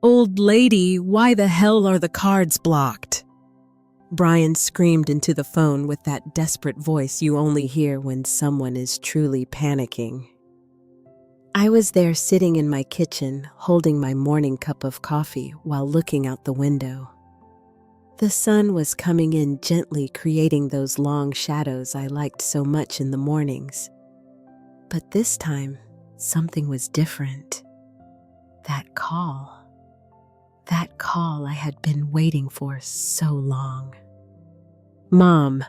Old lady, why the hell are the cards blocked? Brian screamed into the phone with that desperate voice you only hear when someone is truly panicking. I was there sitting in my kitchen, holding my morning cup of coffee while looking out the window. The sun was coming in gently, creating those long shadows I liked so much in the mornings. But this time, something was different. That call I had been waiting for so long. Mom,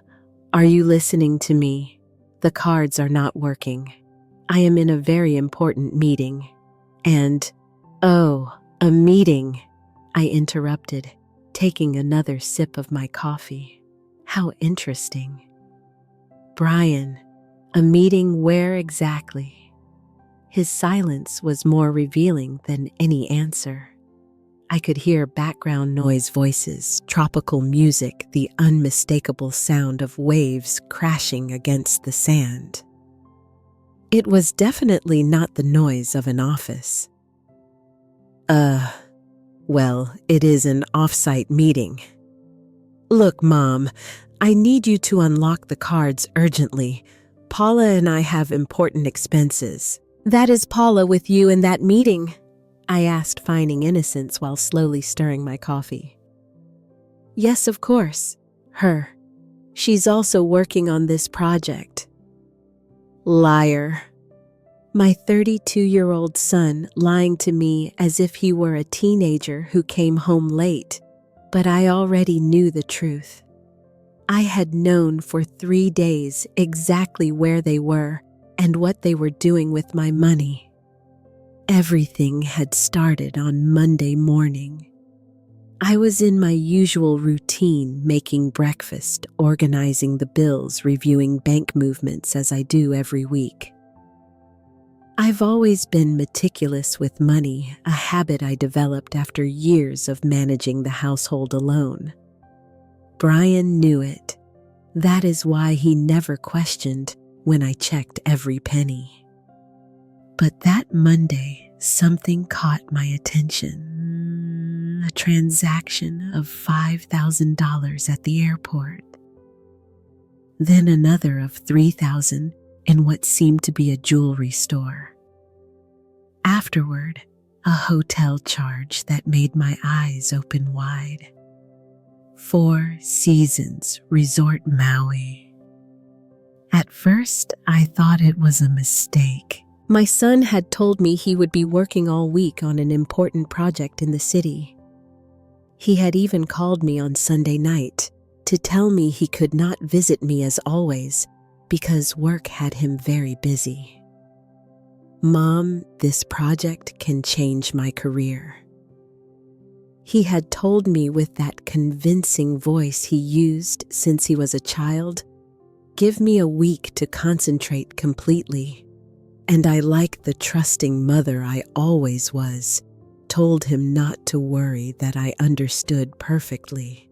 are you listening to me? The cards are not working. I am in a very important meeting. And, oh, a meeting, I interrupted, taking another sip of my coffee. How interesting. Brian, a meeting where exactly? His silence was more revealing than any answer. I could hear background noise voices, tropical music, the unmistakable sound of waves crashing against the sand. It was definitely not the noise of an office. Well, it is an off-site meeting. Look, Mom, I need you to unlock the cards urgently. Paula and I have important expenses. That is Paula with you in that meeting? I asked, finding innocence while slowly stirring my coffee. Yes, of course. Her. She's also working on this project. Liar. My 32-year-old son lying to me as if he were a teenager who came home late, but I already knew the truth. I had known for 3 days exactly where they were and what they were doing with my money. Everything had started on Monday morning. I was in my usual routine, making breakfast, organizing the bills, reviewing bank movements as I do every week. I've always been meticulous with money, a habit I developed after years of managing the household alone. Brian knew it. That is why he never questioned when I checked every penny. But that Monday, something caught my attention. A transaction of $5,000 at the airport. Then another of $3,000 in what seemed to be a jewelry store. Afterward, a hotel charge that made my eyes open wide. 4 Seasons Resort Maui. At first, I thought it was a mistake. My son had told me he would be working all week on an important project in the city. He had even called me on Sunday night to tell me he could not visit me as always because work had him very busy. Mom, this project can change my career. He had told me with that convincing voice he used since he was a child, give me a week to concentrate completely. And I, like the trusting mother I always was, told him not to worry, that I understood perfectly.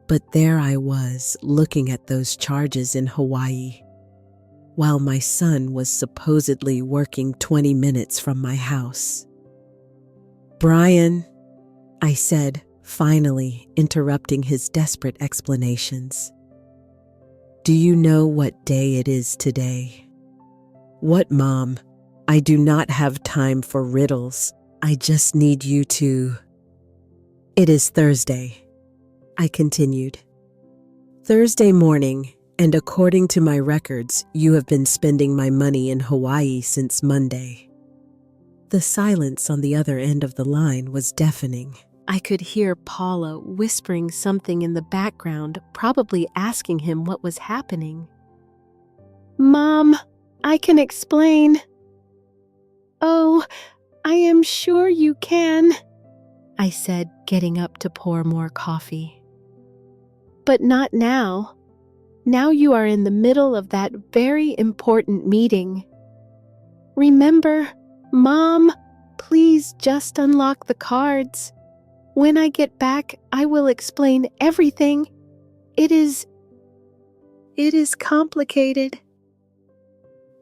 But there I was, looking at those charges in Hawaii, while my son was supposedly working 20 minutes from my house. Brian, I said, finally interrupting his desperate explanations. Do you know what day it is today? What, Mom? I do not have time for riddles. I just need you to... It is Thursday, I continued. Thursday morning, and according to my records, you have been spending my money in Hawaii since Monday. The silence on the other end of the line was deafening. I could hear Paula whispering something in the background, probably asking him what was happening. Mom, I can explain. Oh, I am sure you can, I said, getting up to pour more coffee. But not now. Now you are in the middle of that very important meeting. Remember, Mom, please just unlock the cards. When I get back, I will explain everything. It is complicated.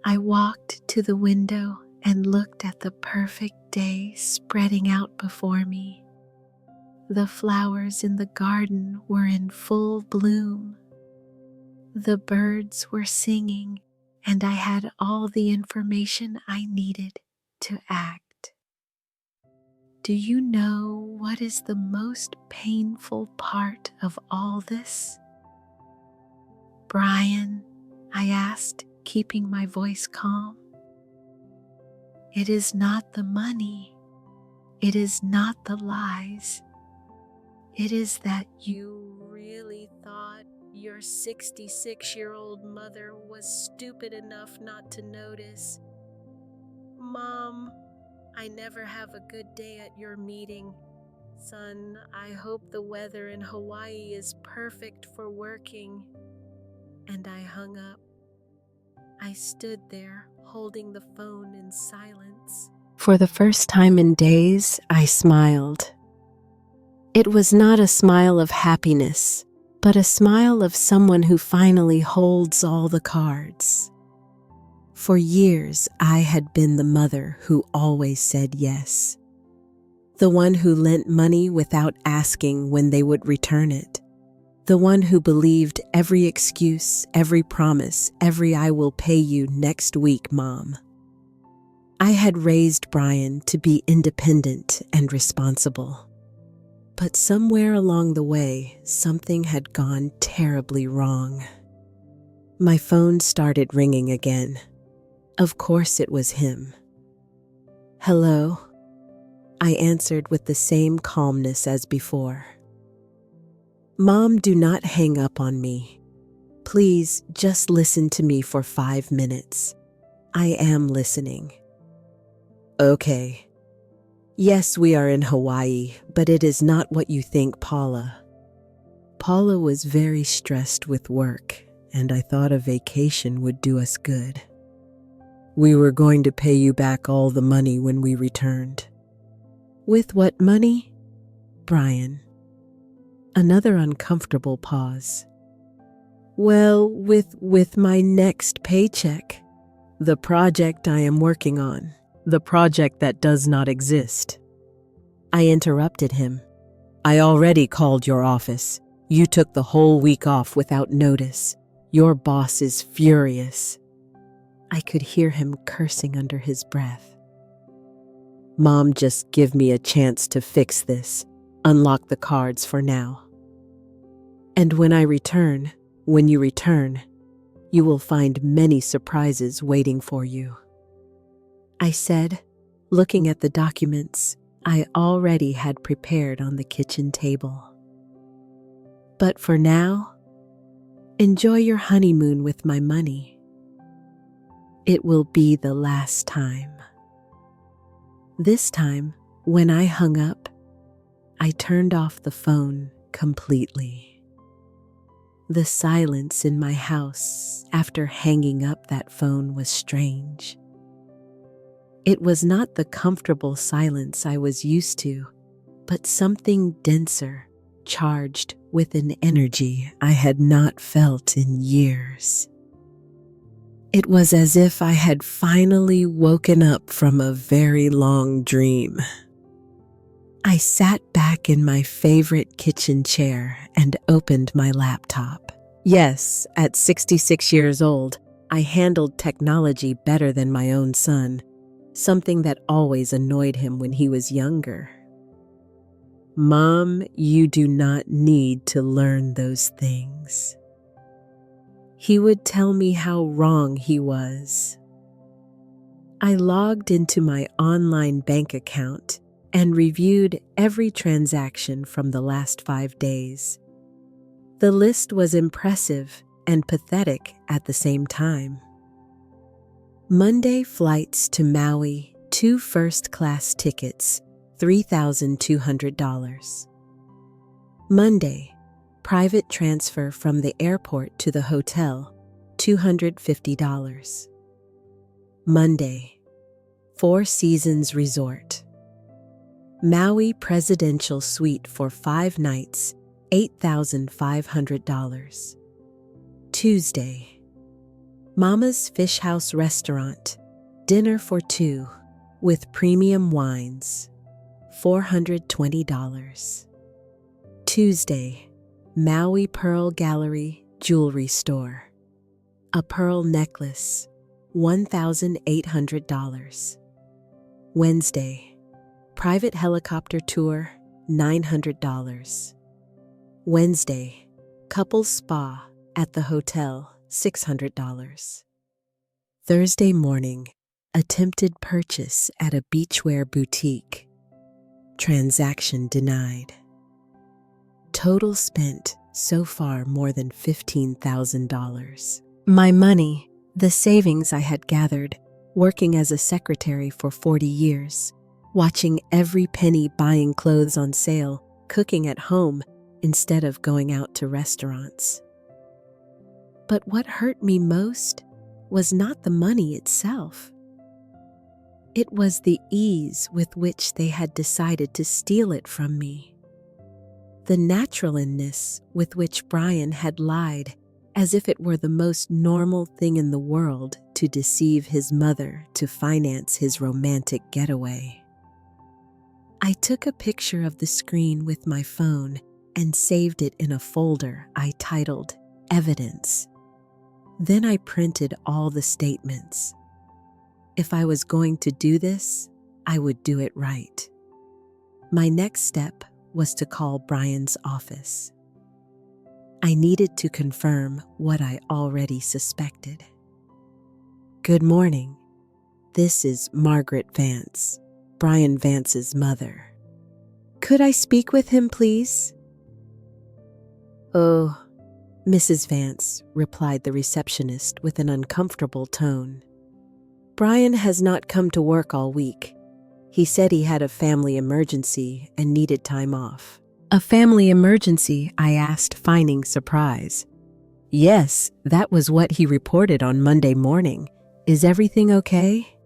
I walked to the window and looked at the perfect day spreading out before me. The flowers in the garden were in full bloom. The birds were singing, and I had all the information I needed to act. Do you know what is the most painful part of all this? Brian, I asked, keeping my voice calm. It is not the money. It is not the lies. It is that you really thought your 66-year-old mother was stupid enough not to notice. Mom, I never have a good day at your meeting. Son, I hope the weather in Hawaii is perfect for working. And I hung up. I stood there, holding the phone in silence. For the first time in days, I smiled. It was not a smile of happiness, but a smile of someone who finally holds all the cards. For years, I had been the mother who always said yes. The one who lent money without asking when they would return it. The one who believed every excuse, every promise, every "I will pay you next week, Mom." I had raised Brian to be independent and responsible. But somewhere along the way, something had gone terribly wrong. My phone started ringing again. Of course it was him. "Hello?" I answered with the same calmness as before. "Mom, do not hang up on me. Please just listen to me for 5 minutes. I am listening." "Okay. Yes, we are in Hawaii, but it is not what you think, Paula." Paula was very stressed with work, and I thought a vacation would do us good. "We were going to pay you back all the money when we returned." "With what money?" "Brian." Another uncomfortable pause. "Well, with my next paycheck. The project I am working on. The project that does not exist." I interrupted him. "I already called your office. You took the whole week off without notice. Your boss is furious." I could hear him cursing under his breath. "Mom, just give me a chance to fix this. Unlock the cards for now. And when you return, you will find many surprises waiting for you," I said, looking at the documents I already had prepared on the kitchen table. "But for now, enjoy your honeymoon with my money. It will be the last time." This time, when I hung up, I turned off the phone completely. The silence in my house after hanging up that phone was strange. It was not the comfortable silence I was used to, but something denser, charged with an energy I had not felt in years. It was as if I had finally woken up from a very long dream. I sat back in my favorite kitchen chair and opened my laptop. Yes, at 66 years old, I handled technology better than my own son, something that always annoyed him when he was younger. "Mom, you do not need to learn those things." He would tell me how wrong he was. I logged into my online bank account and reviewed every transaction from the last 5 days. The list was impressive and pathetic at the same time. Monday flights to Maui, 2 first-class tickets, $3,200. Monday, private transfer from the airport to the hotel, $250. Monday, 4 Seasons Resort. Maui Presidential Suite for 5 nights, $8,500. Tuesday, Mama's Fish House Restaurant, dinner for 2 with premium wines, $420. Tuesday, Maui Pearl Gallery Jewelry Store. A pearl necklace, $1,800. Wednesday, private helicopter tour, $900. Wednesday, couples spa at the hotel, $600. Thursday morning, attempted purchase at a beachwear boutique. Transaction denied. Total spent so far more than $15,000. My money, the savings I had gathered, working as a secretary for 40 years, watching every penny buying clothes on sale, cooking at home instead of going out to restaurants. But what hurt me most was not the money itself. It was the ease with which they had decided to steal it from me. The naturalness with which Brian had lied, as if it were the most normal thing in the world to deceive his mother to finance his romantic getaway. I took a picture of the screen with my phone and saved it in a folder I titled Evidence. Then I printed all the statements. If I was going to do this, I would do it right. My next step was to call Brian's office. I needed to confirm what I already suspected. Good morning. This is Margaret Vance, Brian Vance's mother. Could I speak with him, please? Oh, Mrs. Vance, replied the receptionist with an uncomfortable tone. Brian has not come to work all week. He said he had a family emergency and needed time off. A family emergency? I asked, feigning surprise. Yes, that was what he reported on Monday morning. Is everything okay?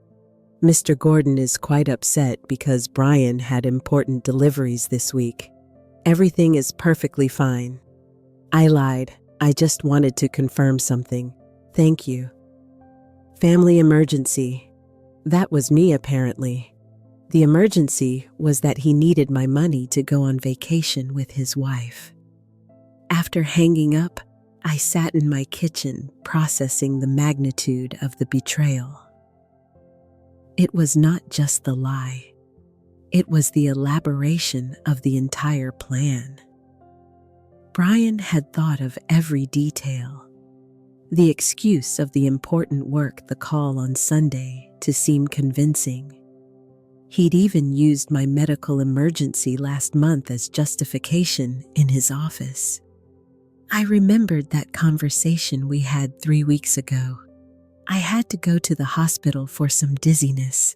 Mr. Gordon is quite upset because Brian had important deliveries this week. Everything is perfectly fine. I lied. I just wanted to confirm something. Thank you. Family emergency. That was me, apparently. The emergency was that he needed my money to go on vacation with his wife. After hanging up, I sat in my kitchen processing the magnitude of the betrayal. It was not just the lie. It was the elaboration of the entire plan. Brian had thought of every detail. The excuse of the important work, the call on Sunday, to seem convincing. He'd even used my medical emergency last month as justification in his office. I remembered that conversation we had 3 weeks ago. I had to go to the hospital for some dizziness.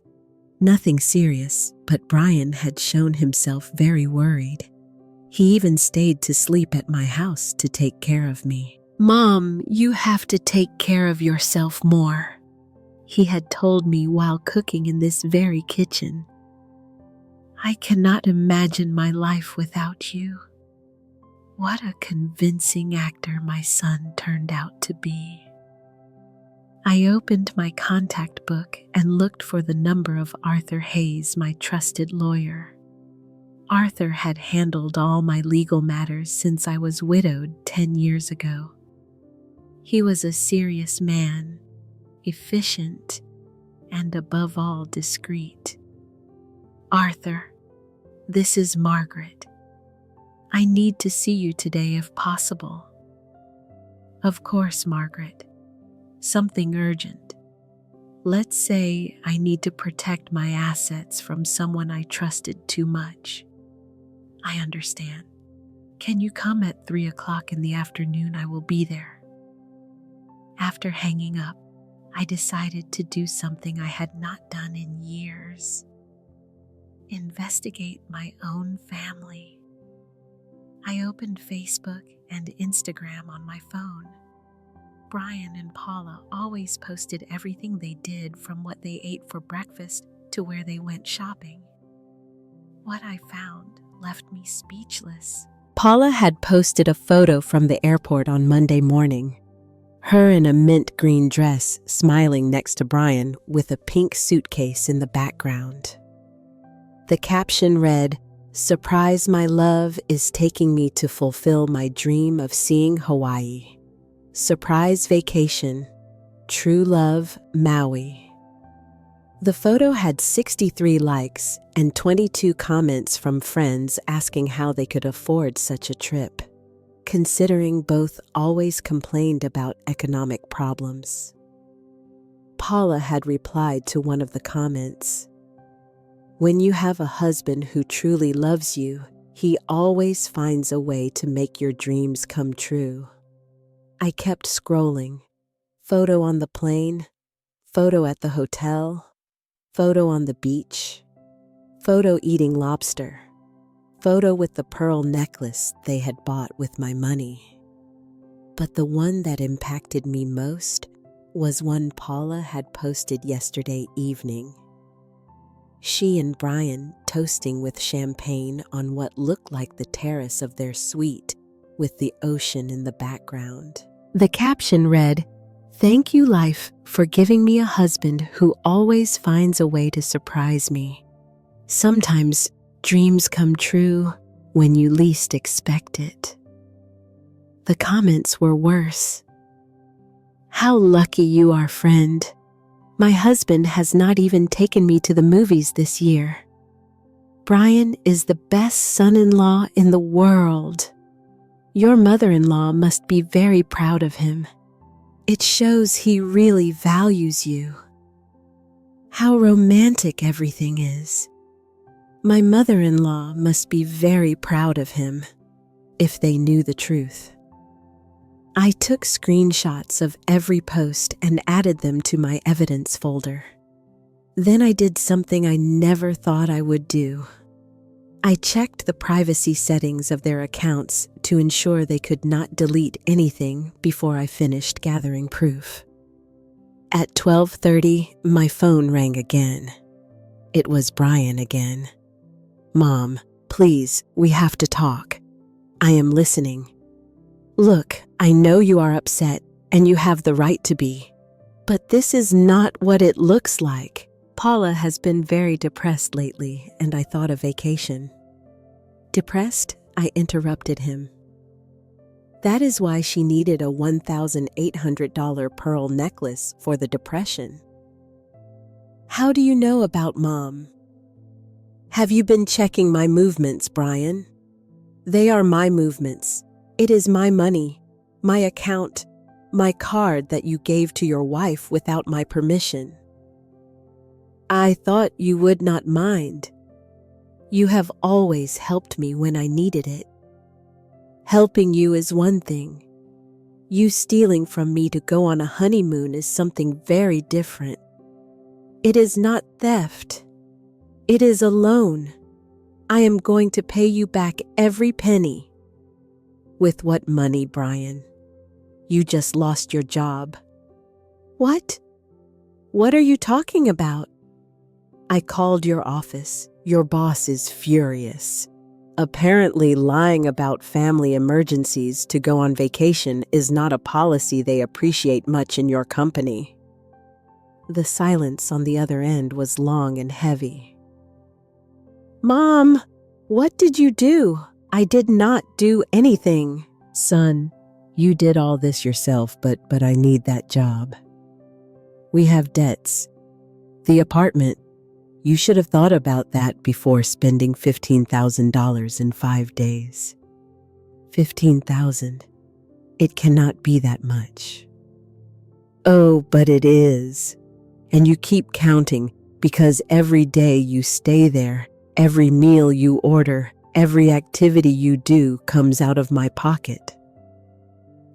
Nothing serious, but Brian had shown himself very worried. He even stayed to sleep at my house to take care of me. Mom, you have to take care of yourself more, he had told me while cooking in this very kitchen. I cannot imagine my life without you. What a convincing actor my son turned out to be. I opened my contact book and looked for the number of Arthur Hayes, my trusted lawyer. Arthur had handled all my legal matters since I was widowed 10 years ago. He was a serious man, efficient, and above all discreet. Arthur, this is Margaret. I need to see you today if possible. Of course, Margaret. Something urgent. Let's say I need to protect my assets from someone I trusted too much. I understand. Can you come at 3 o'clock in the afternoon? I will be there. After hanging up, I decided to do something I had not done in years. Investigate my own family. I opened Facebook and Instagram on my phone. Brian and Paula always posted everything they did, from what they ate for breakfast to where they went shopping. What I found left me speechless. Paula had posted a photo from the airport on Monday morning. Her in a mint green dress, smiling next to Brian with a pink suitcase in the background. The caption read, Surprise, my love, is taking me to fulfill my dream of seeing Hawaii. Surprise vacation. True love, Maui. The photo had 63 likes and 22 comments from friends asking how they could afford such a trip, considering both always complained about economic problems. Paula had replied to one of the comments, "When you have a husband who truly loves you, he always finds a way to make your dreams come true." I kept scrolling. Photo on the plane, photo at the hotel, photo on the beach, photo eating lobster, photo with the pearl necklace they had bought with my money. But the one that impacted me most was one Paula had posted yesterday evening. She and Brian toasting with champagne on what looked like the terrace of their suite with the ocean in the background. The caption read, "Thank you, life, for giving me a husband who always finds a way to surprise me. Sometimes dreams come true when you least expect it." The comments were worse. "How lucky you are, friend. My husband has not even taken me to the movies this year. Brian is the best son-in-law in the world. Your mother-in-law must be very proud of him. It shows he really values you. How romantic everything is. My mother-in-law must be very proud of him, if they knew the truth." I took screenshots of every post and added them to my evidence folder. Then I did something I never thought I would do. I checked the privacy settings of their accounts to ensure they could not delete anything before I finished gathering proof. At 12:30, my phone rang again. It was Brian again. "Mom, please, we have to talk. I am listening. Look, I know you are upset and you have the right to be, but this is not what it looks like. Paula has been very depressed lately, and I thought a vacation." "Depressed?" I interrupted him. "That is why she needed a $1,800 pearl necklace for the depression." "How do you know about Mom?" "Have you been checking my movements, Brian? They are my movements. It is my money, my account, my card that you gave to your wife without my permission. I thought you would not mind. You have always helped me when I needed it. Helping you is one thing. You stealing from me to go on a honeymoon is something very different. It is not theft. It is a loan. I am going to pay you back every penny." "With what money, Brian? You just lost your job." "What? What are you talking about?" "I called your office. Your boss is furious. Apparently, lying about family emergencies to go on vacation is not a policy they appreciate much in your company." The silence on the other end was long and heavy. "Mom, what did you do?" "I did not do anything." "Son, you did all this yourself, but I need that job. We have debts. The apartment, you should have thought about that before spending $15,000 in 5 days. 15,000. It cannot be that much." "Oh, but it is. And you keep counting because every day you stay there, every meal you order, every activity you do comes out of my pocket."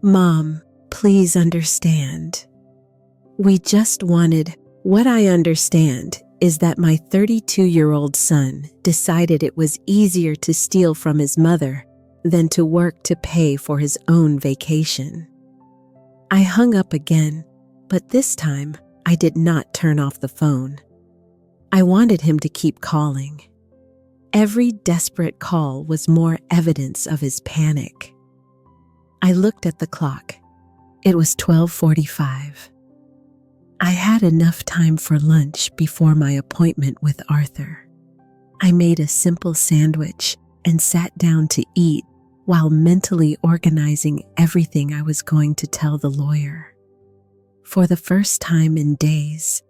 "Mom, please understand. We just wanted—" "What I understand is that my 32-year-old son decided it was easier to steal from his mother than to work to pay for his own vacation." I hung up again, but this time I did not turn off the phone. I wanted him to keep calling. Every desperate call was more evidence of his panic. I looked at the clock. It was 12:45. I had enough time for lunch before my appointment with Arthur. I made a simple sandwich and sat down to eat while mentally organizing everything I was going to tell the lawyer. For the first time in days,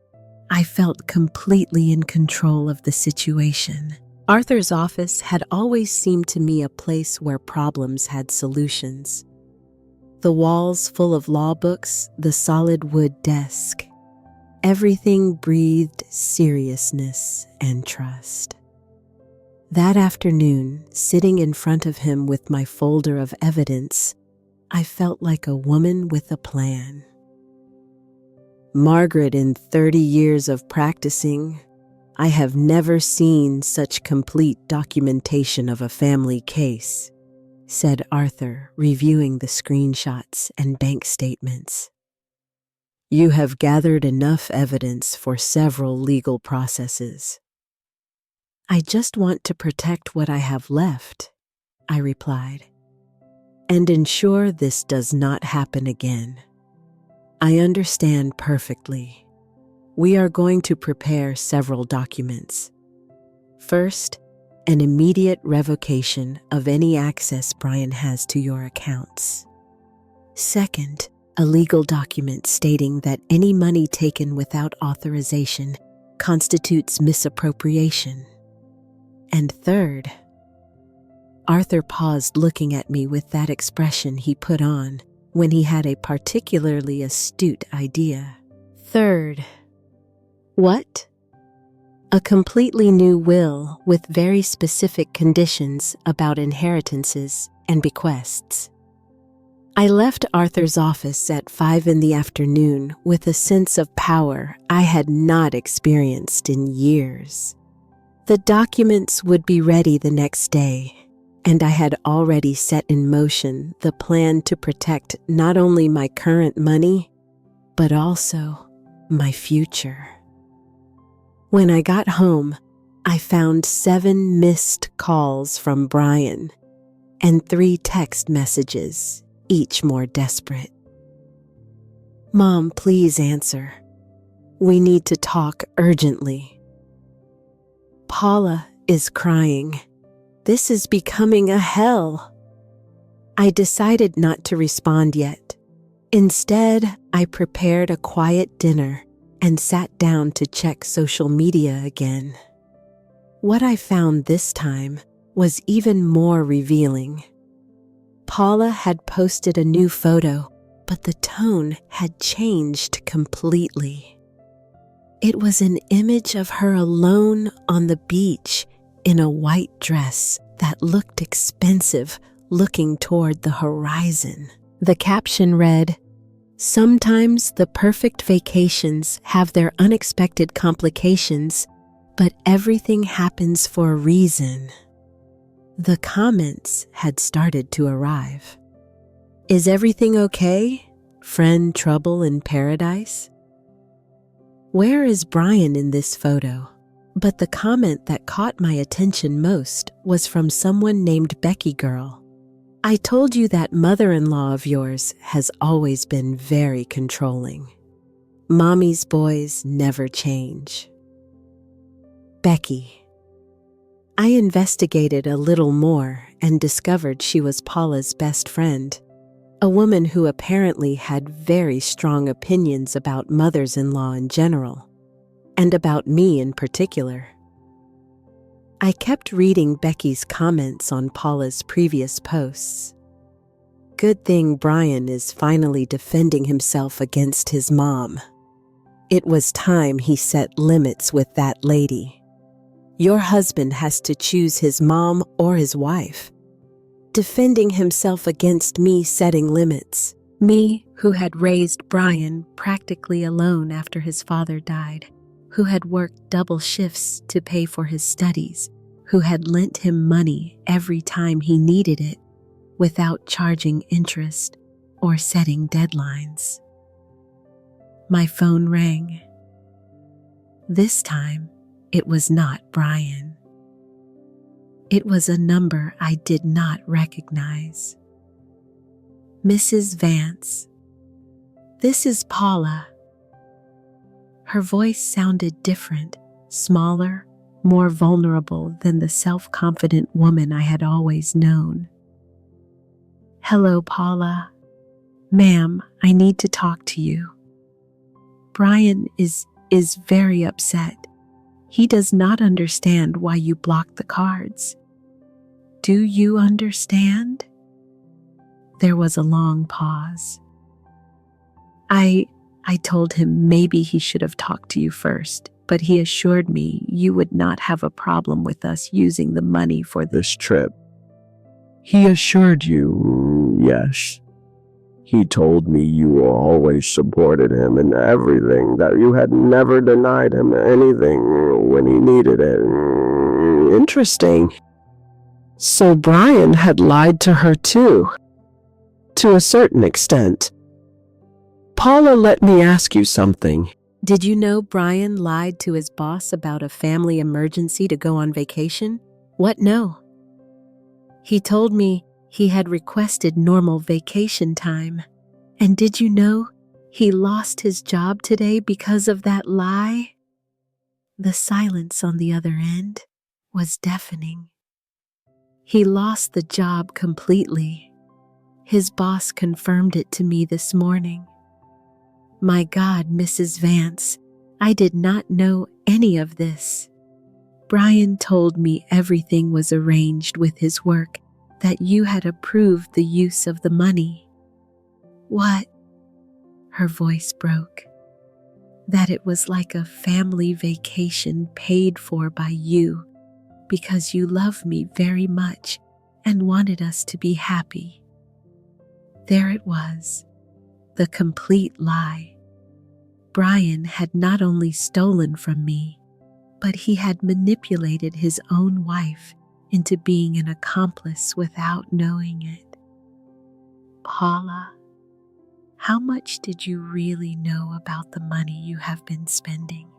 I felt completely in control of the situation. Arthur's office had always seemed to me a place where problems had solutions. The walls full of law books, the solid wood desk. Everything breathed seriousness and trust. That afternoon, sitting in front of him with my folder of evidence, I felt like a woman with a plan. Margaret, in 30 years of practicing, I have never seen such complete documentation of a family case, said Arthur, reviewing the screenshots and bank statements. You have gathered enough evidence for several legal processes. I just want to protect what I have left, I replied, and ensure this does not happen again. I understand perfectly. We are going to prepare several documents. First, an immediate revocation of any access Brian has to your accounts. Second, a legal document stating that any money taken without authorization constitutes misappropriation. And third, Arthur paused, looking at me with that expression he put on when he had a particularly astute idea. Third, what? A completely new will with very specific conditions about inheritances and bequests. I left Arthur's office at 5 p.m. with a sense of power I had not experienced in years. The documents would be ready the next day, and I had already set in motion the plan to protect not only my current money, but also my future. When I got home, I found 7 missed calls from Brian and 3 text messages, each more desperate. Mom, please answer. We need to talk urgently. Paula is crying. This is becoming a hell. I decided not to respond yet. Instead, I prepared a quiet dinner and sat down to check social media again. What I found this time was even more revealing. Paula had posted a new photo, but the tone had changed completely. It was an image of her alone on the beach in a white dress that looked expensive, looking toward the horizon. The caption read, "Sometimes the perfect vacations have their unexpected complications, but everything happens for a reason." The comments had started to arrive. Is everything okay? Friend trouble in paradise? Where is Brian in this photo? But the comment that caught my attention most was from someone named Becky Girl. I told you that mother-in-law of yours has always been very controlling. Mommy's boys never change. Becky. I investigated a little more and discovered she was Paula's best friend, a woman who apparently had very strong opinions about mothers-in-law in general, and about me in particular. I kept reading Becky's comments on Paula's previous posts. Good thing Brian is finally defending himself against his mom. It was time he set limits with that lady. Your husband has to choose his mom or his wife. Defending himself against me setting limits. Me, who had raised Brian practically alone after his father died, who had worked double shifts to pay for his studies, who had lent him money every time he needed it, without charging interest or setting deadlines. My phone rang. This time, it was not Brian. It was a number I did not recognize. Mrs. Vance. This is Paula. Her voice sounded different, smaller, more vulnerable than the self-confident woman I had always known. "Hello, Paula. Ma'am, I need to talk to you. Brian is very upset. He does not understand why you blocked the cards. Do you understand?" There was a long pause. I told him maybe he should have talked to you first, but he assured me you would not have a problem with us using the money for this trip. He assured you, yes. He told me you always supported him in everything, that you had never denied him anything when he needed it. Interesting. So Brian had lied to her too, to a certain extent. Paula, let me ask you something. Did you know Brian lied to his boss about a family emergency to go on vacation? What no? He told me he had requested normal vacation time. And did you know he lost his job today because of that lie? The silence on the other end was deafening. He lost the job completely. His boss confirmed it to me this morning. My God, Mrs. Vance, I did not know any of this. Brian told me everything was arranged with his work, that you had approved the use of the money. What? Her voice broke. That it was like a family vacation paid for by you because you love me very much and wanted us to be happy. There it was, the complete lie. Brian had not only stolen from me, but he had manipulated his own wife into being an accomplice without knowing it. Paula, how much did you really know about the money you have been spending?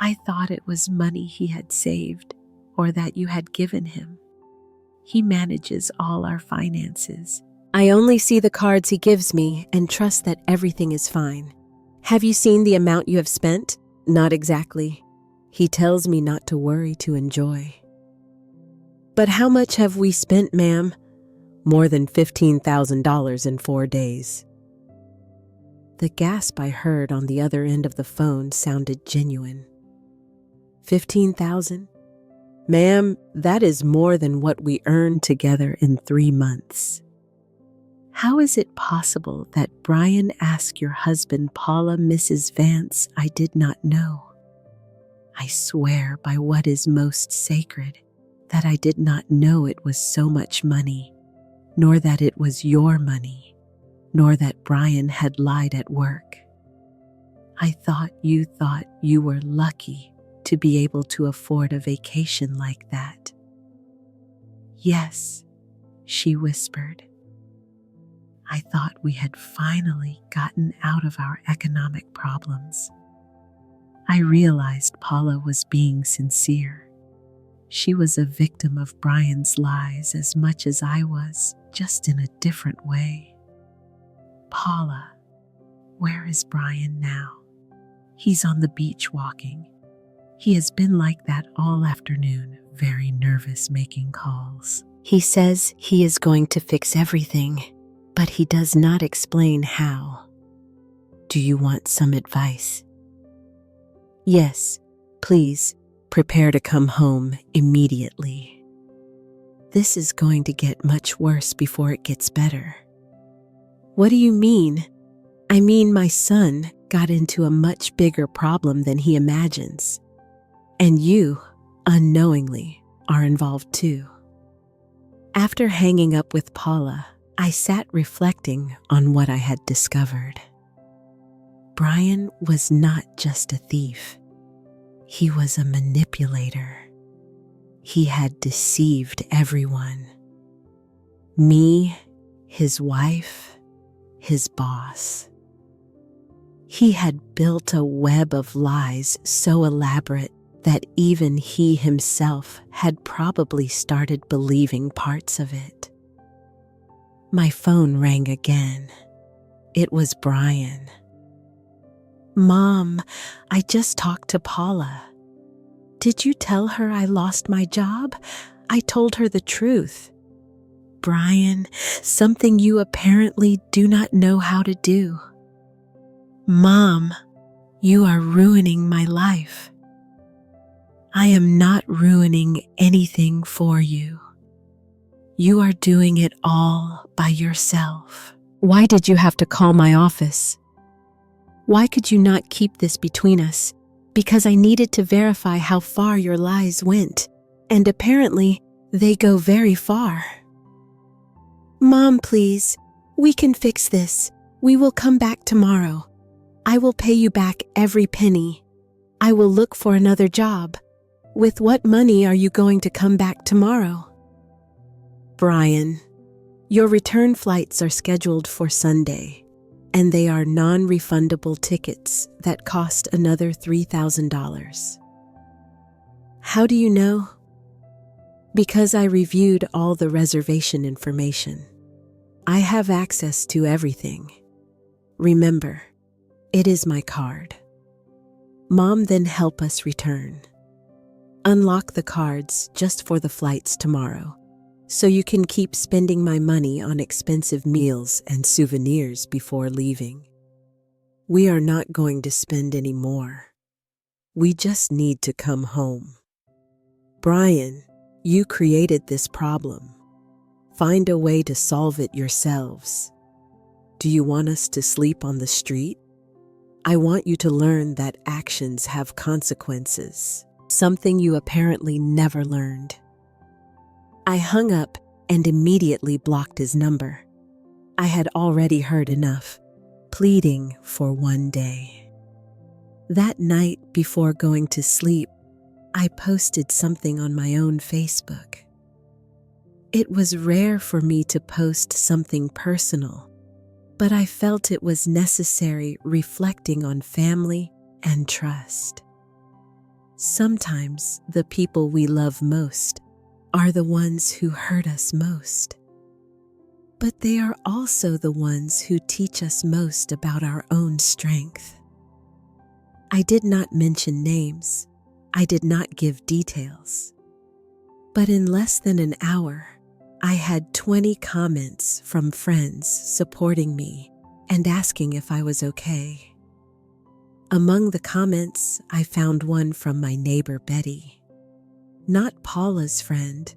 I thought it was money he had saved or that you had given him. He manages all our finances. I only see the cards he gives me and trust that everything is fine. Have you seen the amount you have spent? Not exactly. He tells me not to worry, to enjoy. But how much have we spent, ma'am? More than $15,000 in 4 days. The gasp I heard on the other end of the phone sounded genuine. 15,000? Ma'am, that is more than what we earned together in 3 months. How is it possible that Brian asked your husband, Paula, Mrs. Vance, I did not know? I swear by what is most sacred that I did not know it was so much money, nor that it was your money, nor that Brian had lied at work. I thought you were lucky to be able to afford a vacation like that. Yes, she whispered. I thought we had finally gotten out of our economic problems. I realized Paula was being sincere. She was a victim of Brian's lies as much as I was, just in a different way. Paula, where is Brian now? He's on the beach walking. He has been like that all afternoon, very nervous making calls. He says he is going to fix everything, but he does not explain how. Do you want some advice? Yes, please, prepare to come home immediately. This is going to get much worse before it gets better. What do you mean? I mean, my son got into a much bigger problem than he imagines. And you, unknowingly, are involved too. After hanging up with Paula, I sat reflecting on what I had discovered. Brian was not just a thief. He was a manipulator. He had deceived everyone. Me, his wife, his boss. He had built a web of lies so elaborate that even he himself had probably started believing parts of it. My phone rang again. It was Brian. Mom, I just talked to Paula. Did you tell her I lost my job? I told her the truth. Brian, something you apparently do not know how to do. Mom, you are ruining my life. I am not ruining anything for you. You are doing it all by yourself. Why did you have to call my office? Why could you not keep this between us? Because I needed to verify how far your lies went, and apparently they go very far. Mom, please, we can fix this. We will come back tomorrow. I will pay you back every penny. I will look for another job. With what money are you going to come back tomorrow? Brian, your return flights are scheduled for Sunday, and they are non-refundable tickets that cost another $3,000. How do you know? Because I reviewed all the reservation information. I have access to everything. Remember, it is my card. Mom, then help us return. Unlock the cards just for the flights tomorrow, so you can keep spending my money on expensive meals and souvenirs before leaving. We are not going to spend any more. We just need to come home. Brian, you created this problem. Find a way to solve it yourselves. Do you want us to sleep on the street? I want you to learn that actions have consequences, something you apparently never learned. I hung up and immediately blocked his number. I had already heard enough, pleading for one day. That night before going to sleep, I posted something on my own Facebook. It was rare for me to post something personal, but I felt it was necessary, reflecting on family and trust. Sometimes the people we love most are the ones who hurt us most, but they are also the ones who teach us most about our own strength. I did not mention names. I did not give details. But in less than an hour, I had 20 comments from friends supporting me and asking if I was okay. Among the comments, I found one from my neighbor Betty. Not Paula's friend,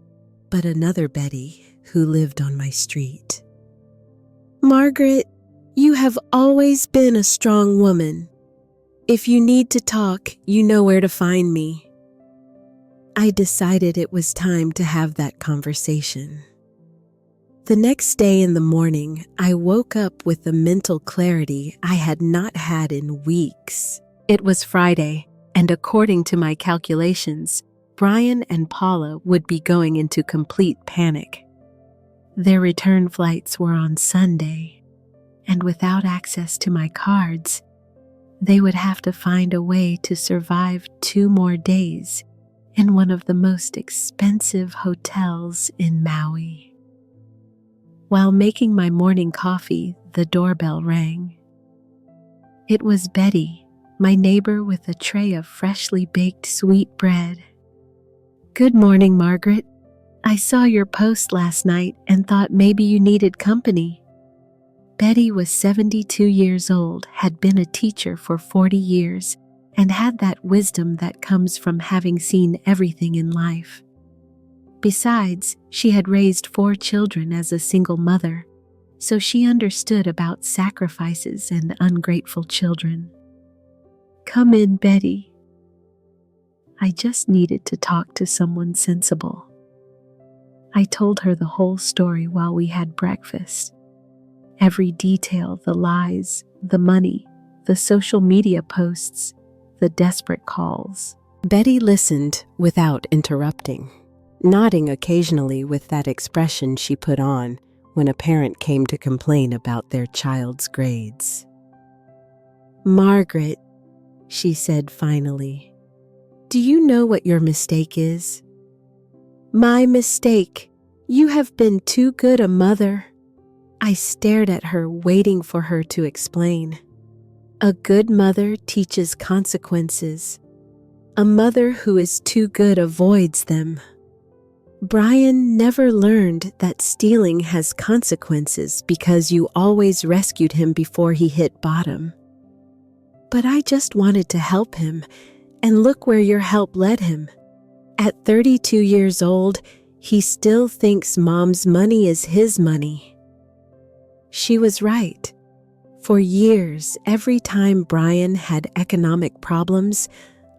but another Betty who lived on my street. Margaret, you have always been a strong woman. If you need to talk, you know where to find me. I decided it was time to have that conversation. The next day in the morning, I woke up with a mental clarity I had not had in weeks. It was Friday, and according to my calculations, Brian and Paula would be going into complete panic. Their return flights were on Sunday, and without access to my cards, they would have to find a way to survive 2 more days in one of the most expensive hotels in Maui. While making my morning coffee, the doorbell rang. It was Betty, my neighbor, with a tray of freshly baked sweet bread. Good morning, Margaret. I saw your post last night and thought maybe you needed company. Betty was 72 years old, had been a teacher for 40 years, and had that wisdom that comes from having seen everything in life. Besides, she had raised 4 children as a single mother, so she understood about sacrifices and ungrateful children. Come in, Betty. I just needed to talk to someone sensible. I told her the whole story while we had breakfast. Every detail, the lies, the money, the social media posts, the desperate calls. Betty listened without interrupting, nodding occasionally with that expression she put on when a parent came to complain about their child's grades. Margaret, she said finally, do you know what your mistake is? My mistake. You have been too good a mother. I stared at her, waiting for her to explain. A good mother teaches consequences. A mother who is too good avoids them. Brian never learned that stealing has consequences because you always rescued him before he hit bottom. But I just wanted to help him, and look where your help led him. At 32 years old, he still thinks Mom's money is his money. She was right. For years, every time Brian had economic problems,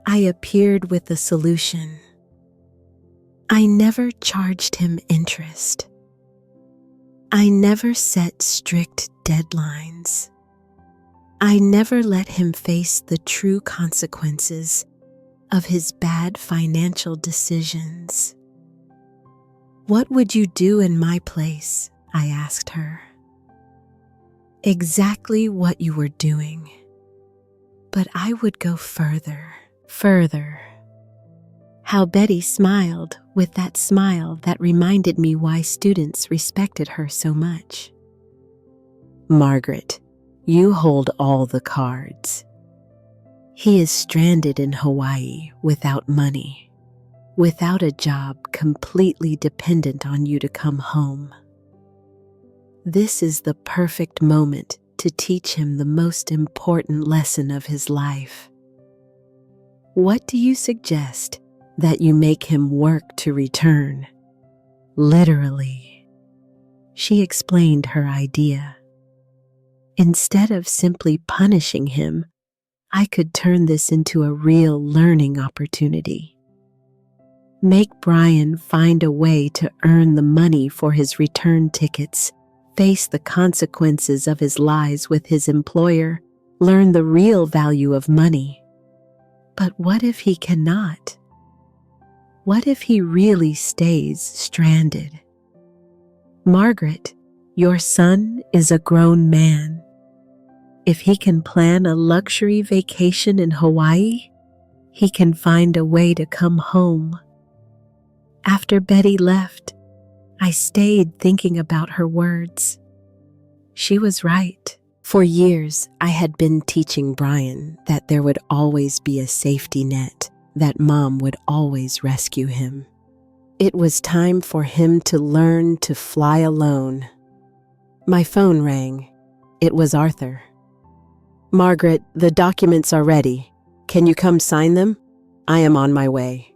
I appeared with a solution. I never charged him interest. I never set strict deadlines. I never let him face the true consequences of his bad financial decisions. "What would you do in my place?" I asked her. "Exactly what you were doing. But I would go further. How Betty smiled with that smile that reminded me why students respected her so much. "Margaret, you hold all the cards. He is stranded in Hawaii without money, without a job, completely dependent on you to come home. This is the perfect moment to teach him the most important lesson of his life. What do you suggest? That you make him work to return. Literally." She explained her idea. Instead of simply punishing him, I could turn this into a real learning opportunity. Make Brian find a way to earn the money for his return tickets, face the consequences of his lies with his employer, learn the real value of money. But what if he cannot? What if he really stays stranded? "Margaret, your son is a grown man. If he can plan a luxury vacation in Hawaii, he can find a way to come home." After Betty left, I stayed thinking about her words. She was right. For years, I had been teaching Brian that there would always be a safety net, that Mom would always rescue him. It was time for him to learn to fly alone. My phone rang. It was Arthur. "Margaret, the documents are ready. Can you come sign them? I am on my way."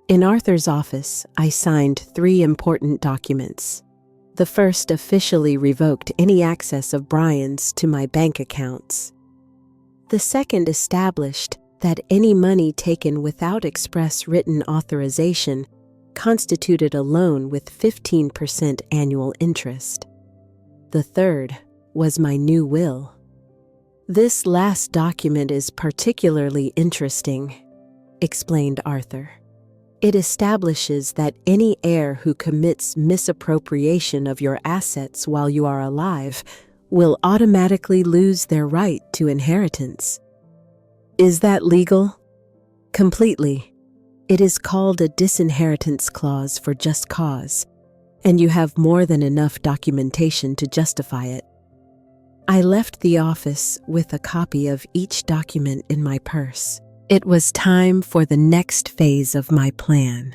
In Arthur's office, I signed 3 important documents. The first officially revoked any access of Brian's to my bank accounts. The second established that any money taken without express written authorization constituted a loan with 15% annual interest. The third was my new will. "This last document is particularly interesting," explained Arthur. "It establishes that any heir who commits misappropriation of your assets while you are alive will automatically lose their right to inheritance." "Is that legal?" "Completely. It is called a disinheritance clause for just cause, and you have more than enough documentation to justify it." I left the office with a copy of each document in my purse. It was time for the next phase of my plan.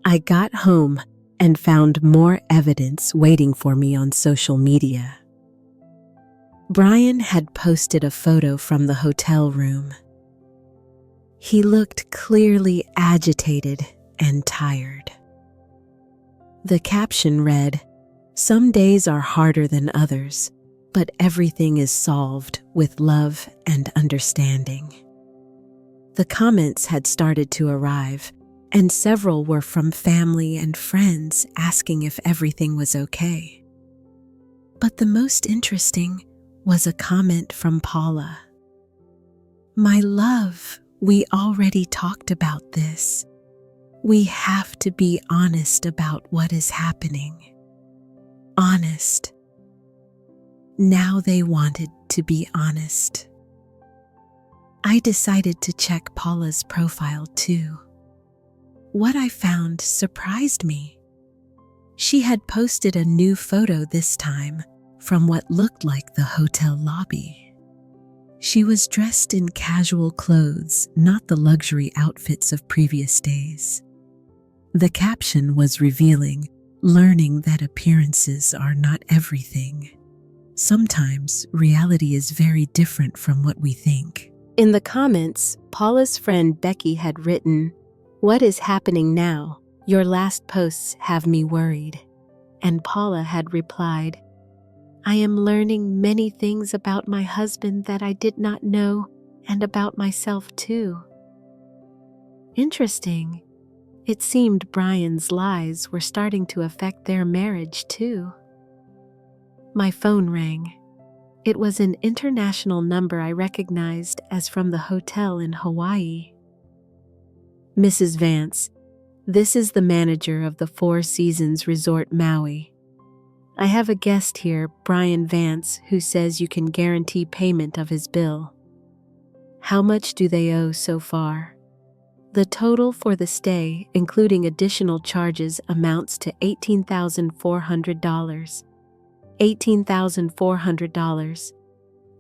I got home and found more evidence waiting for me on social media. Brian had posted a photo from the hotel room. He looked clearly agitated and tired. The caption read, "Some days are harder than others, but everything is solved with love and understanding." The comments had started to arrive, and several were from family and friends asking if everything was okay. But the most interesting was a comment from Paula. "My love, we already talked about this. We have to be honest about what is happening." Honest. Now they wanted to be honest. I decided to check Paula's profile too. What I found surprised me. She had posted a new photo this time from what looked like the hotel lobby. She was dressed in casual clothes, not the luxury outfits of previous days. The caption was revealing, learning that appearances are not everything. Sometimes reality is very different from what we think. In the comments, Paula's friend Becky had written, "What is happening now? Your last posts have me worried." And Paula had replied, "I am learning many things about my husband that I did not know, and about myself too." Interesting. It seemed Brian's lies were starting to affect their marriage too. My phone rang. It was an international number I recognized as from the hotel in Hawaii. "Mrs. Vance, this is the manager of the Four Seasons Resort Maui. I have a guest here, Brian Vance, who says you can guarantee payment of his bill. How much do they owe so far? The total for the stay, including additional charges, amounts to $18,400. $18,400.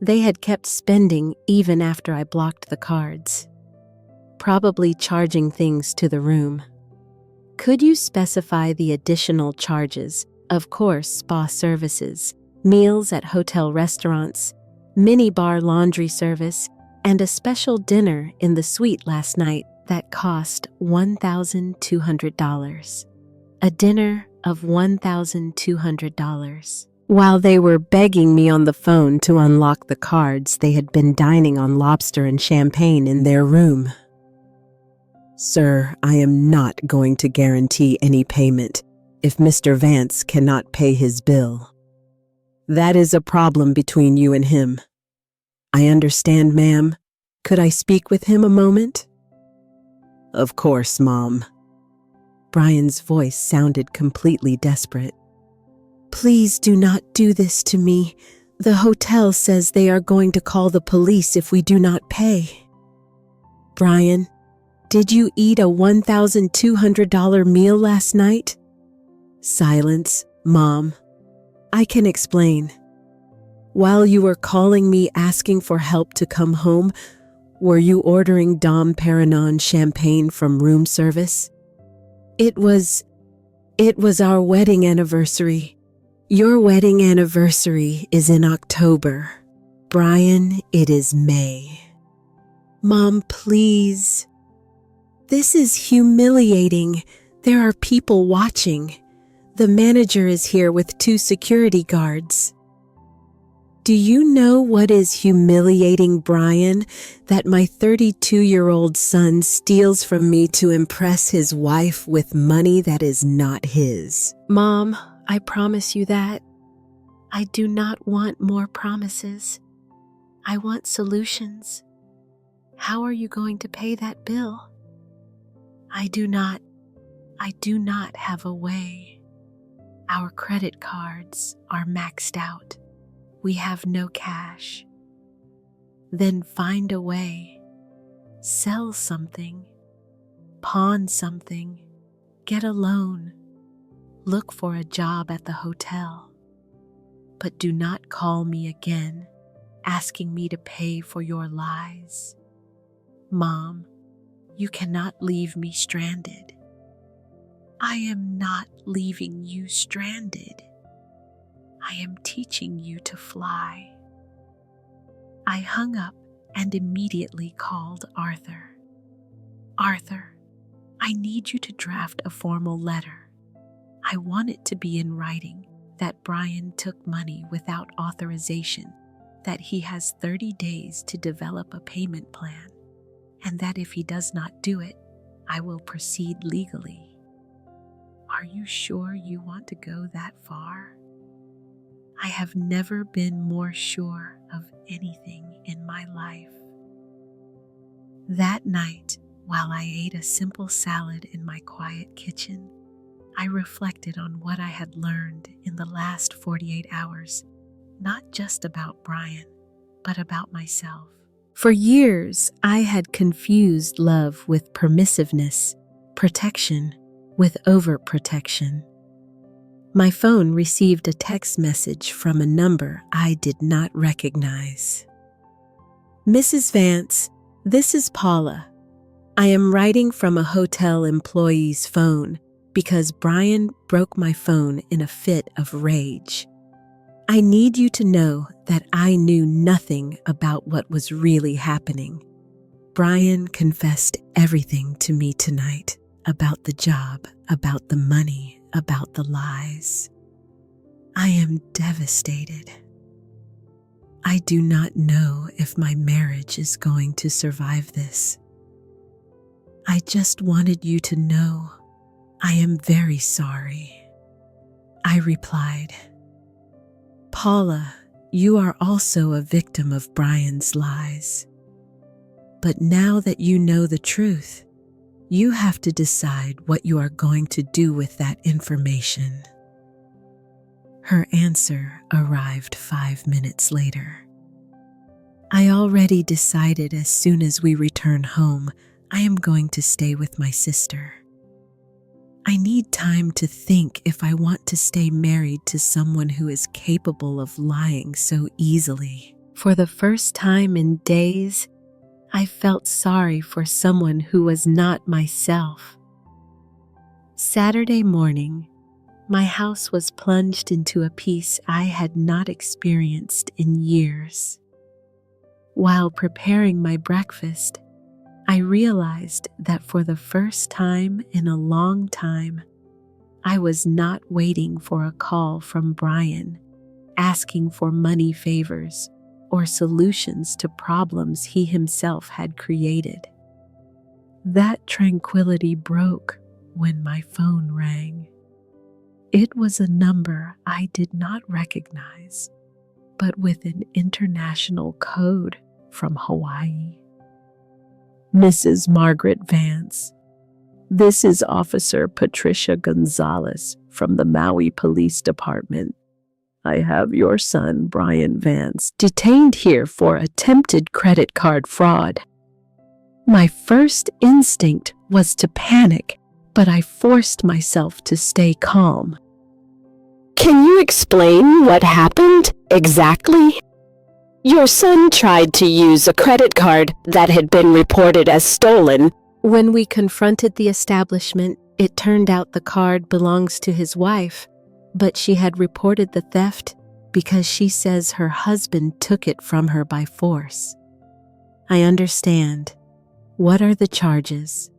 They had kept spending even after I blocked the cards. Probably charging things to the room. Could you specify the additional charges? Of course, spa services, meals at hotel restaurants, mini-bar laundry service, and a special dinner in the suite last night that cost $1,200. A dinner of $1,200. While they were begging me on the phone to unlock the cards, they had been dining on lobster and champagne in their room. Sir, I am not going to guarantee any payment if Mr. Vance cannot pay his bill. That is a problem between you and him. I understand, ma'am. Could I speak with him a moment? Of course, Mom. Brian's voice sounded completely desperate. Please do not do this to me. The hotel says they are going to call the police if we do not pay. Brian, did you eat a $1,200 meal last night? Silence, Mom. I can explain. While you were calling me asking for help to come home, were you ordering Dom Perignon champagne from room service? It was our wedding anniversary. Your wedding anniversary is in October. Brian, it is May. Mom, please. This is humiliating. There are people watching. The manager is here with 2 security guards. Do you know what is humiliating, Brian? That my 32-year-old son steals from me to impress his wife with money that is not his. Mom, I promise you that. I do not want more promises. I want solutions. How are you going to pay that bill? I do not have a way. Our credit cards are maxed out. We have no cash. Then find a way. Sell something. Pawn something. Get a loan. Look for a job at the hotel. But do not call me again, asking me to pay for your lies. Mom, you cannot leave me stranded. I am not leaving you stranded. I am teaching you to fly. I hung up and immediately called Arthur. Arthur, I need you to draft a formal letter. I want it to be in writing that Brian took money without authorization, that he has 30 days to develop a payment plan, and that if he does not do it, I will proceed legally. Are you sure you want to go that far? I have never been more sure of anything in my life. That night, while I ate a simple salad in my quiet kitchen, I reflected on what I had learned in the last 48 hours, not just about Brian, but about myself. For years, I had confused love with permissiveness, protection with overprotection. My phone received a text message from a number I did not recognize. Mrs. Vance, this is Paula. I am writing from a hotel employee's phone because Brian broke my phone in a fit of rage. I need you to know that I knew nothing about what was really happening. Brian confessed everything to me tonight about the job, about the money, about the lies. I am devastated. I do not know if my marriage is going to survive this. I just wanted you to know I am very sorry. I replied, Paula, you are also a victim of Brian's lies. But now that you know the truth, you have to decide what you are going to do with that information. Her answer arrived 5 minutes later. I already decided as soon as we return home, I am going to stay with my sister. I need time to think if I want to stay married to someone who is capable of lying so easily. For the first time in days, I felt sorry for someone who was not myself. Saturday morning, my house was plunged into a peace I had not experienced in years. While preparing my breakfast, I realized that for the first time in a long time, I was not waiting for a call from Brian, asking for money favors or solutions to problems he himself had created. That tranquility broke when my phone rang. It was a number I did not recognize, but with an international code from Hawaii. Mrs. Margaret Vance, this is Officer Patricia Gonzalez from the Maui Police Department. I have your son, Brian Vance, detained here for attempted credit card fraud. My first instinct was to panic, but I forced myself to stay calm. Can you explain what happened exactly? Your son tried to use a credit card that had been reported as stolen. When we confronted the establishment, it turned out the card belongs to his wife, but she had reported the theft because she says her husband took it from her by force. I understand. What are the charges?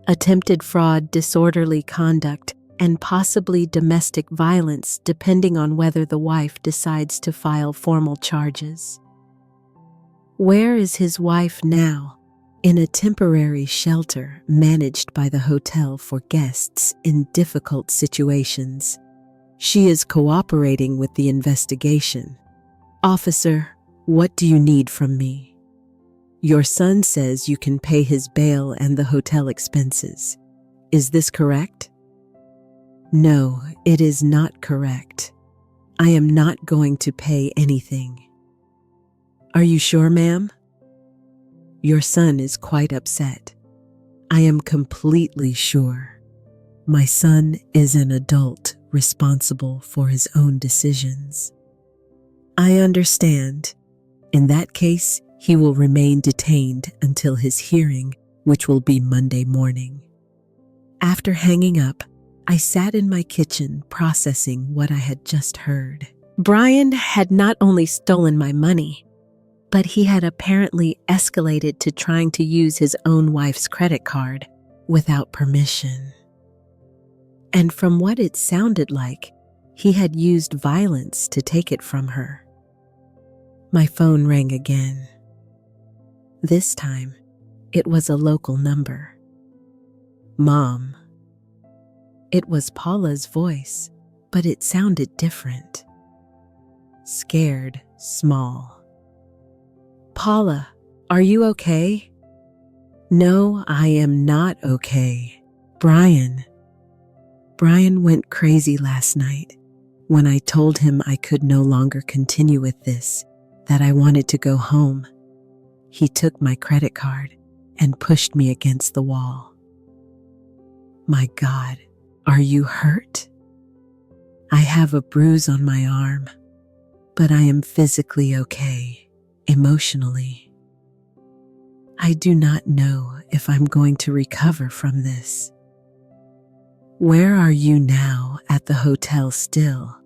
Attempted fraud, disorderly conduct, and possibly domestic violence, depending on whether the wife decides to file formal charges. Where is his wife now? In a temporary shelter managed by the hotel for guests in difficult situations. She is cooperating with the investigation. Officer, what do you need from me? Your son says you can pay his bail and the hotel expenses. Is this correct? No, it is not correct. I am not going to pay anything. Are you sure, ma'am? Your son is quite upset. I am completely sure. My son is an adult responsible for his own decisions. I understand. In that case, he will remain detained until his hearing, which will be Monday morning. After hanging up, I sat in my kitchen processing what I had just heard. Brian had not only stolen my money, but he had apparently escalated to trying to use his own wife's credit card without permission. And from what it sounded like, he had used violence to take it from her. My phone rang again. This time, it was a local number. Mom. It was Paula's voice, but it sounded different. Scared, small. Paula, are you okay? No, I am not okay. Brian went crazy last night when I told him I could no longer continue with this, that I wanted to go home. He took my credit card and pushed me against the wall. My God, are you hurt? I have a bruise on my arm, but I am physically okay. Emotionally, I do not know if I'm going to recover from this. Where are you now? At the hotel still,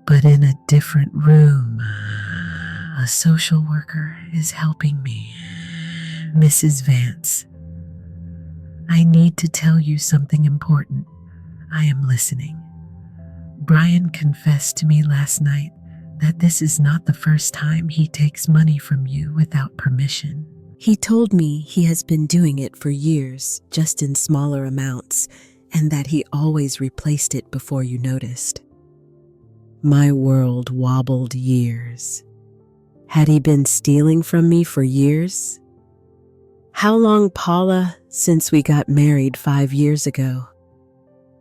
but in a different room. A social worker is helping me. Mrs. Vance, I need to tell you something important. I am listening. Brian confessed to me last night that this is not the first time he takes money from you without permission. He told me he has been doing it for years, just in smaller amounts, and that he always replaced it before you noticed. My world wobbled years. Had he been stealing from me for years? How long, Paula? Since we got married 5 years ago.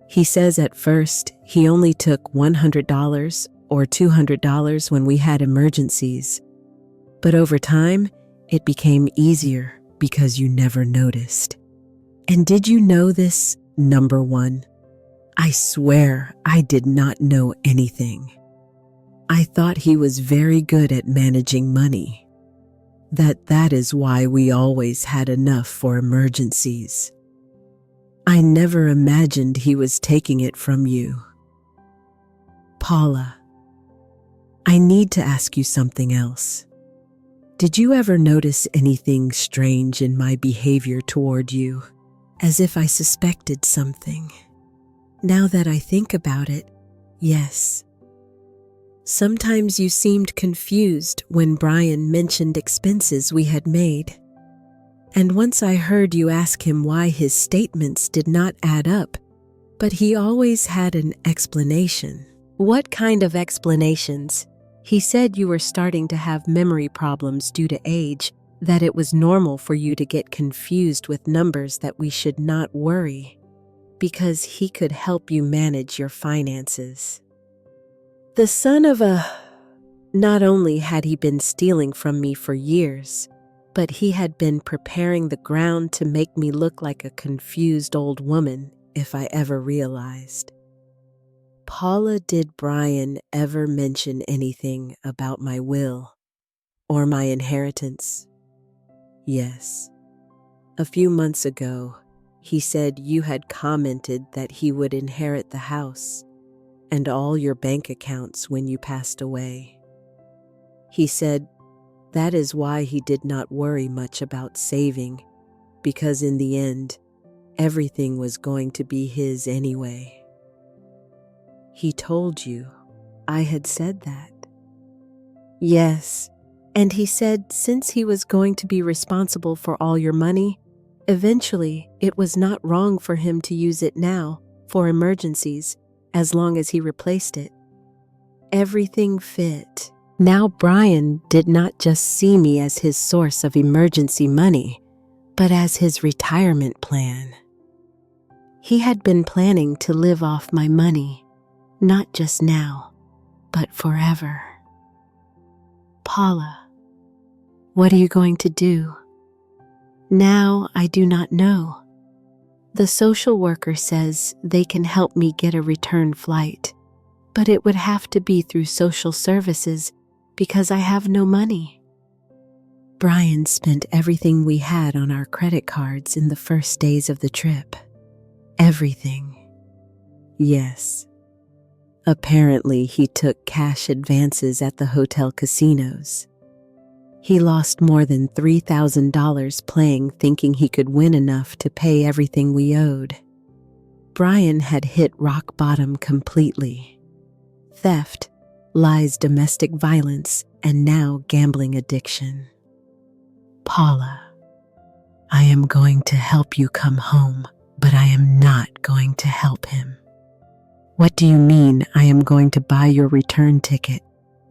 He says at first he only took $100 or $200 when we had emergencies. But over time, it became easier because you never noticed. And did you know this? Number one, I swear I did not know anything. I thought he was very good at managing money. That is why we always had enough for emergencies. I never imagined he was taking it from you. Paula, I need to ask you something else. Did you ever notice anything strange in my behavior toward you? As if I suspected something. Now that I think about it, yes. Sometimes you seemed confused when Brian mentioned expenses we had made. And once I heard you ask him why his statements did not add up, but he always had an explanation. What kind of explanations? He said you were starting to have memory problems due to age, that it was normal for you to get confused with numbers, that we should not worry, because he could help you manage your finances. The son of a... Not only had he been stealing from me for years, but he had been preparing the ground to make me look like a confused old woman if I ever realized. Paula, did Brian ever mention anything about my will or my inheritance? Yes. A few months ago, he said you had commented that he would inherit the house and all your bank accounts when you passed away. He said that is why he did not worry much about saving, because in the end, everything was going to be his anyway. He told you I had said that? Yes, and he said since he was going to be responsible for all your money, eventually it was not wrong for him to use it now for emergencies as long as he replaced it. Everything fit. Now Brian did not just see me as his source of emergency money, but as his retirement plan. He had been planning to live off my money, not just now, but forever. Paula, what are you going to do? Now I do not know. The social worker says they can help me get a return flight, but it would have to be through social services because I have no money. Brian spent everything we had on our credit cards in the first days of the trip. Everything. Yes. Apparently, he took cash advances at the hotel casinos. He lost more than $3,000 playing, thinking he could win enough to pay everything we owed. Brian had hit rock bottom completely. Theft, lies, domestic violence, and now gambling addiction. Paula, I am going to help you come home, but I am not going to help him. What do you mean I am going to buy your return ticket,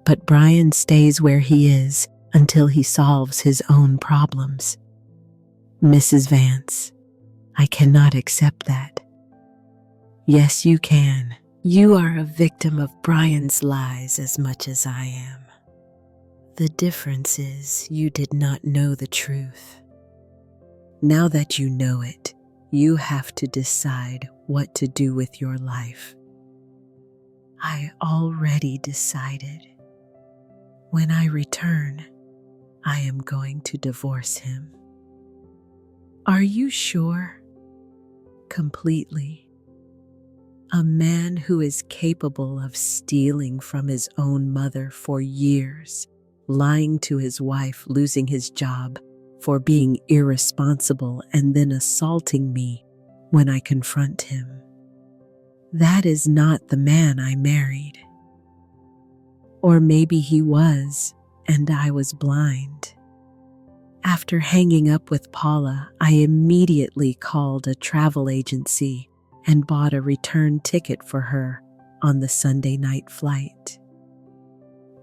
but Brian stays where he is until he solves his own problems? Mrs. Vance, I cannot accept that. Yes, you can. You are a victim of Brian's lies as much as I am. The difference is you did not know the truth. Now that you know it, you have to decide what to do with your life. I already decided. When I return, I am going to divorce him. Are you sure? Completely. A man who is capable of stealing from his own mother for years, lying to his wife, losing his job for being irresponsible, and then assaulting me when I confront him. That is not the man I married. Or maybe he was, and I was blind. After hanging up with Paula, I immediately called a travel agency and bought a return ticket for her on the Sunday night flight.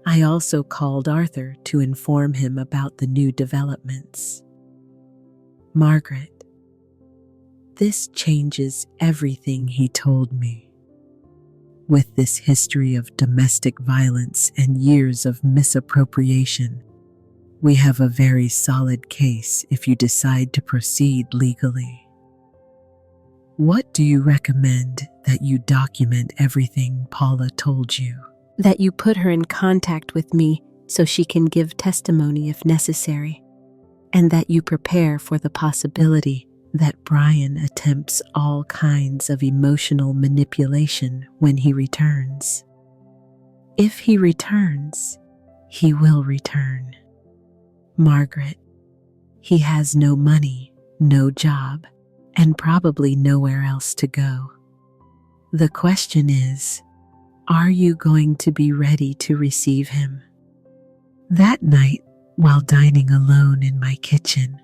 I also called Arthur to inform him about the new developments. Margaret, this changes everything, he told me. With this history of domestic violence and years of misappropriation, we have a very solid case if you decide to proceed legally. What do you recommend that you document everything Paula told you? That you put her in contact with me so she can give testimony if necessary, and that you prepare for the possibility that Brian attempts all kinds of emotional manipulation when he returns. If he returns, he will return. Margaret, he has no money, no job, and probably nowhere else to go. The question is, are you going to be ready to receive him? That night, while dining alone in my kitchen,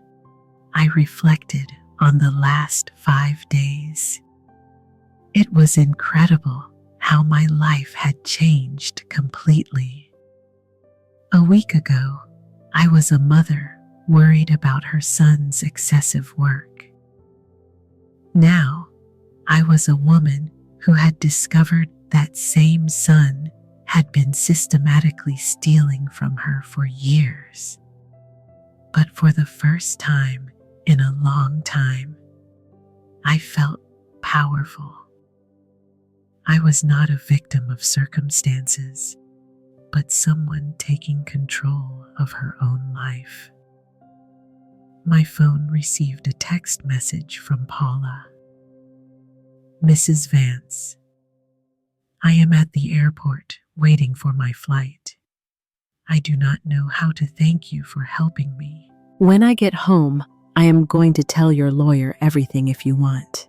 I reflected on the last 5 days. It was incredible how my life had changed completely. A week ago, I was a mother worried about her son's excessive work. Now, I was a woman who had discovered that same son had been systematically stealing from her for years. But for the first time in a long time, I felt powerful. I was not a victim of circumstances, but someone taking control of her own life. My phone received a text message from Paula. Mrs. Vance, I am at the airport waiting for my flight. I do not know how to thank you for helping me. When I get home, I am going to tell your lawyer everything if you want.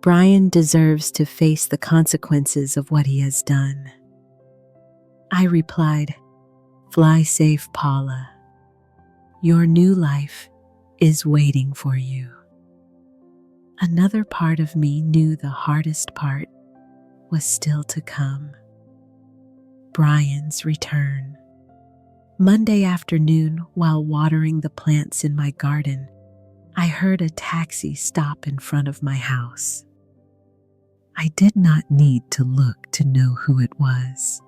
Brian deserves to face the consequences of what he has done. I replied, Fly safe, Paula. Your new life is waiting for you. Another part of me knew the hardest part was still to come. Brian's return. Monday afternoon, while watering the plants in my garden, I heard a taxi stop in front of my house. I did not need to look to know who it was.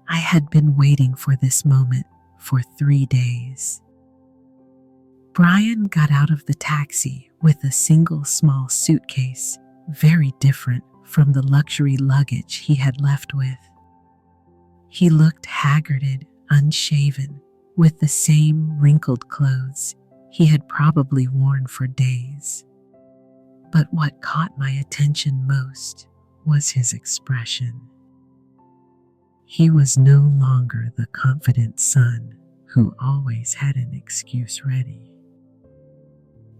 I had been waiting for this moment for 3 days. Brian got out of the taxi with a single small suitcase, very different from the luxury luggage he had left with. He looked haggarded, unshaven, with the same wrinkled clothes he had probably worn for days. But what caught my attention most was his expression. He was no longer the confident son who always had an excuse ready.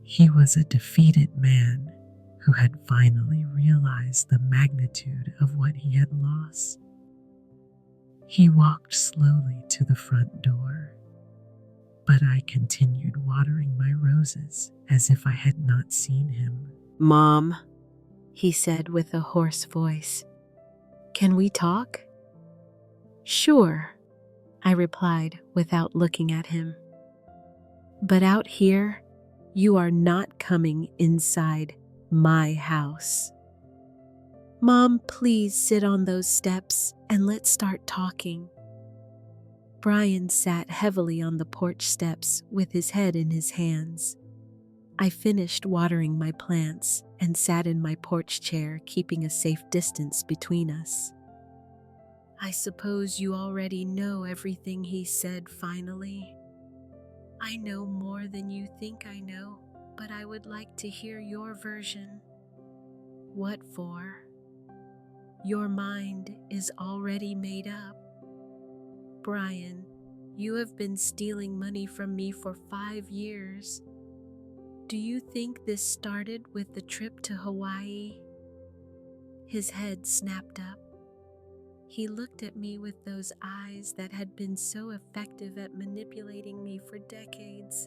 He was a defeated man who had finally realized the magnitude of what he had lost. He walked slowly to the front door, but I continued watering my roses as if I had not seen him. Mom, he said with a hoarse voice, can we talk? Sure, I replied without looking at him. But out here, you are not coming inside my house. Mom, please sit on those steps and let's start talking. Brian sat heavily on the porch steps with his head in his hands. I finished watering my plants and sat in my porch chair, keeping a safe distance between us. I suppose you already know everything he said finally. I know more than you think I know. but I would like to hear your version. What for? Your mind is already made up. Brian, you have been stealing money from me for 5 years. Do you think this started with the trip to Hawaii? His head snapped up. He looked at me with those eyes that had been so effective at manipulating me for decades.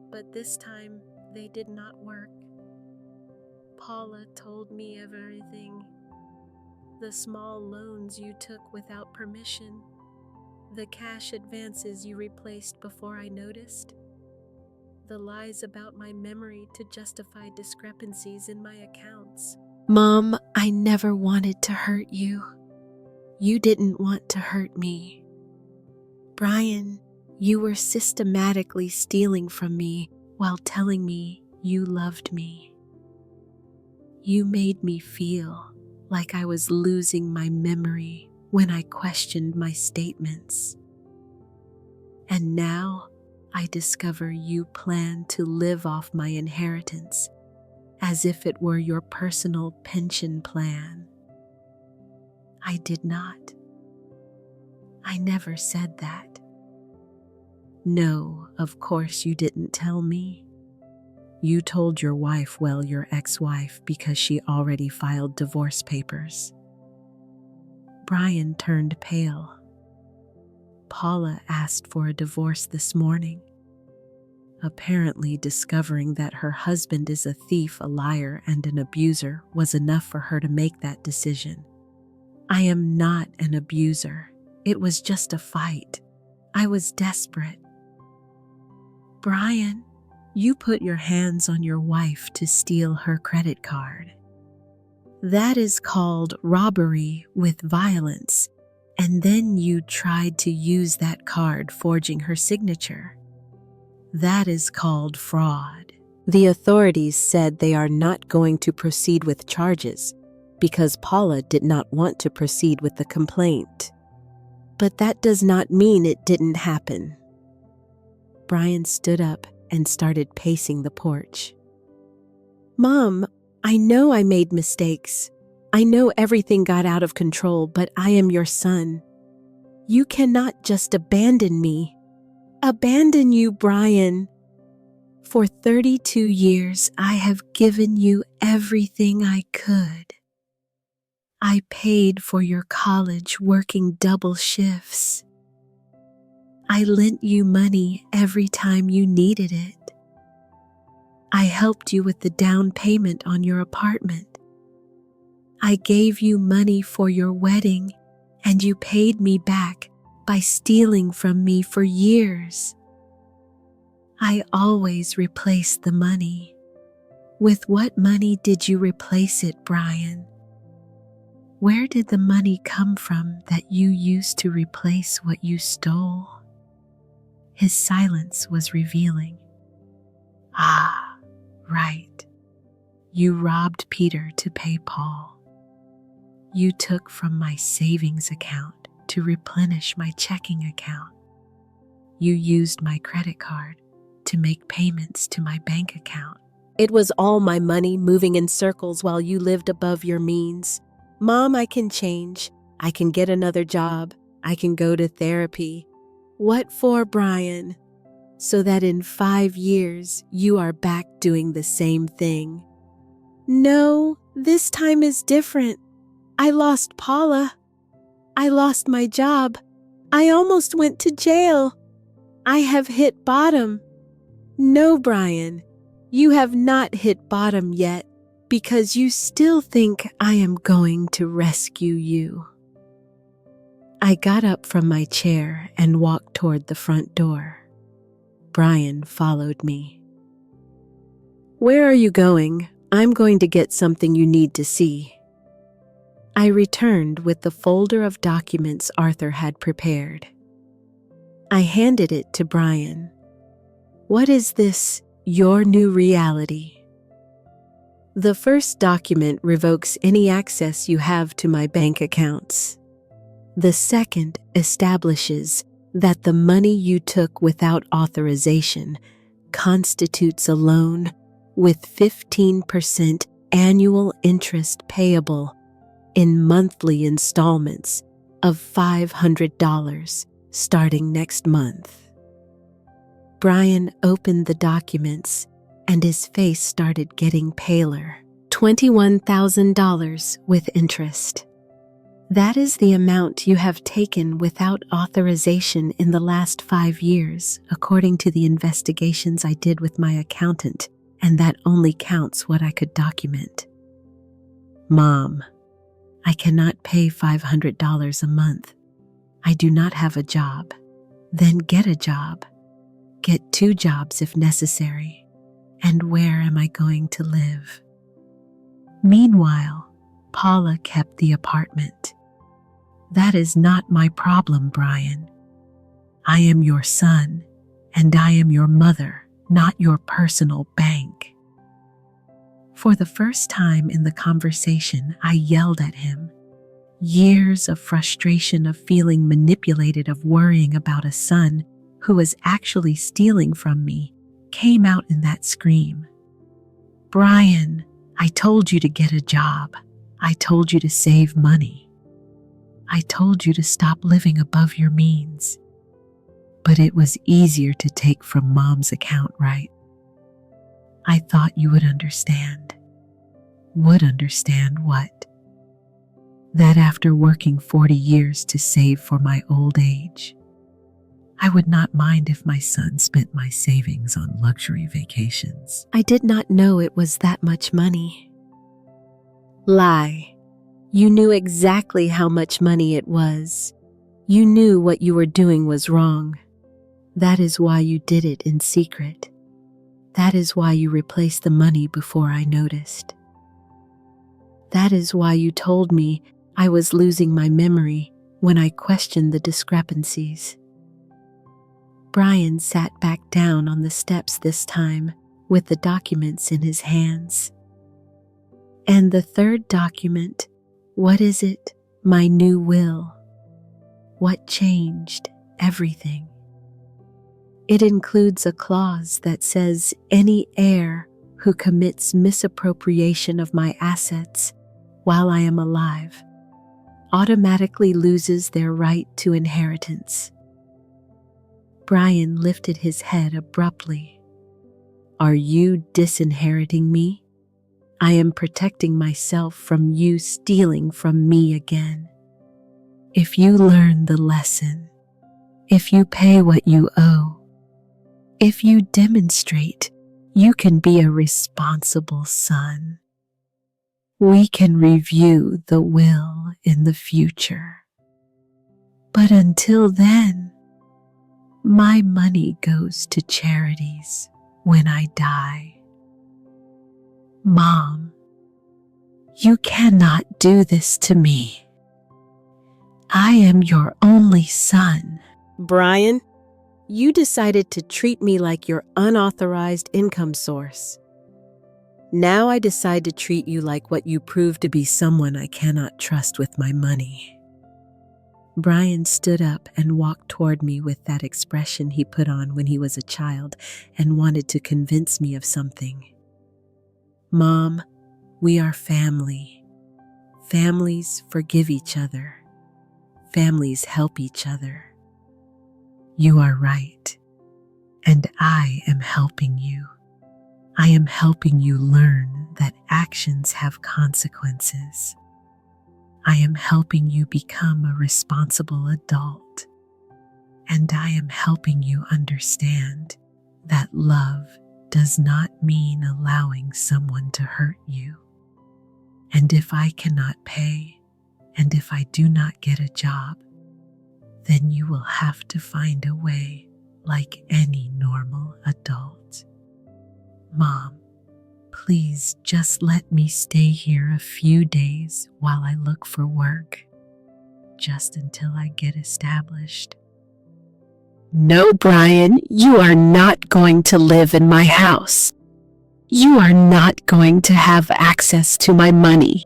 But this time, they did not work. Paula told me everything. The small loans you took without permission. The cash advances you replaced before I noticed. The lies about my memory to justify discrepancies in my accounts. Mom, I never wanted to hurt you. You didn't want to hurt me. Brian, you were systematically stealing from me while telling me you loved me. You made me feel like I was losing my memory when I questioned my statements. And now I discover you plan to live off my inheritance as if it were your personal pension plan. I did not. I never said that. No, of course you didn't tell me. You told your wife, well, your ex-wife, because she already filed divorce papers. Brian turned pale. Paula asked for a divorce this morning, apparently discovering that her husband is a thief, a liar, and an abuser was enough for her to make that decision. I am not an abuser. It was just a fight. I was desperate. Brian, you put your hands on your wife to steal her credit card. That is called robbery with violence, and then you tried to use that card, forging her signature. That is called fraud. The authorities said they are not going to proceed with charges because Paula did not want to proceed with the complaint. But that does not mean it didn't happen. Brian stood up and started pacing the porch. Mom, I know I made mistakes. I know everything got out of control, but I am your son. You cannot just abandon me. Abandon you, Brian. For 32 years, I have given you everything I could. I paid for your college working double shifts. I lent you money every time you needed it. I helped you with the down payment on your apartment. I gave you money for your wedding, and you paid me back by stealing from me for years. I always replaced the money. With what money did you replace it, Brian? Where did the money come from that you used to replace what you stole? His silence was revealing. Ah, right. You robbed Peter to pay Paul. You took from my savings account to replenish my checking account. You used my credit card to make payments to my bank account. It was all my money moving in circles while you lived above your means. Mom, I can change. I can get another job. I can go to therapy. What for, Brian? So that in 5 years, you are back doing the same thing. No, this time is different. I lost Paula. I lost my job. I almost went to jail. I have hit bottom. No, Brian, you have not hit bottom yet because you still think I am going to rescue you. I got up from my chair and walked toward the front door. Brian followed me. Where are you going? I'm going to get something you need to see. I returned with the folder of documents Arthur had prepared. I handed it to Brian. What is this, your new reality? The first document revokes any access you have to my bank accounts. The second establishes that the money you took without authorization constitutes a loan with 15% annual interest payable in monthly installments of $500 starting next month. Brian opened the documents and his face started getting paler. $21,000 with interest. That is the amount you have taken without authorization in the last 5 years, according to the investigations I did with my accountant, and that only counts what I could document. Mom, I cannot pay $500 a month. I do not have a job. Then get a job. Get 2 jobs if necessary. And where am I going to live? Meanwhile, Paula kept the apartment. That is not my problem, Brian. I am your son, and I am your mother, not your personal bank. For the first time in the conversation, I yelled at him. Years of frustration, of feeling manipulated, of worrying about a son who was actually stealing from me, came out in that scream. Brian, I told you to get a job. I told you to save money. I told you to stop living above your means. But it was easier to take from Mom's account, right? I thought you would understand. Would understand what? That after working 40 years to save for my old age, I would not mind if my son spent my savings on luxury vacations. I did not know it was that much money. Lie. You knew exactly how much money it was. You knew what you were doing was wrong. That is why you did it in secret. That is why you replaced the money before I noticed. That is why you told me I was losing my memory when I questioned the discrepancies. Brian sat back down on the steps this time with the documents in his hands. And the third document, what is it? My new will. What changed everything? It includes a clause that says any heir who commits misappropriation of my assets while I am alive automatically loses their right to inheritance. Brian lifted his head abruptly. Are you disinheriting me? I am protecting myself from you stealing from me again. If you learn the lesson, if you pay what you owe, if you demonstrate you can be a responsible son, we can review the will in the future. But until then, my money goes to charities when I die. Mom, you cannot do this to me. I am your only son. Brian, you decided to treat me like your unauthorized income source. Now I decide to treat you like what you prove to be, someone I cannot trust with my money. Brian stood up and walked toward me with that expression he put on when he was a child and wanted to convince me of something. Mom, we are family. Families forgive each other. Families help each other. You are right, and I am helping you. I am helping you learn that actions have consequences. I am helping you become a responsible adult, and I am helping you understand that love does not mean allowing someone to hurt you. And if I cannot pay, and if I do not get a job, then you will have to find a way like any normal adult. Mom, please just let me stay here a few days while I look for work, just until I get established. No, Brian, you are not going to live in my house. You are not going to have access to my money.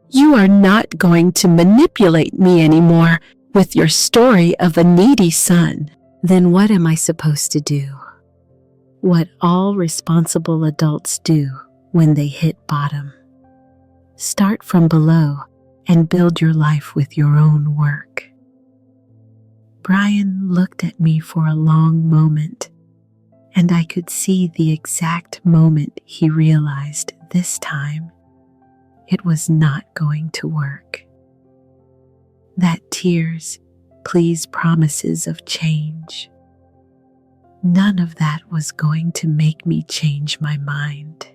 You are not going to manipulate me anymore with your story of a needy son. Then what am I supposed to do? what all responsible adults do when they hit bottom. Start from below and build your life with your own work. Brian looked at me for a long moment, and I could see the exact moment he realized this time it was not going to work. That tears, please promises of change. None of that was going to make me change my mind.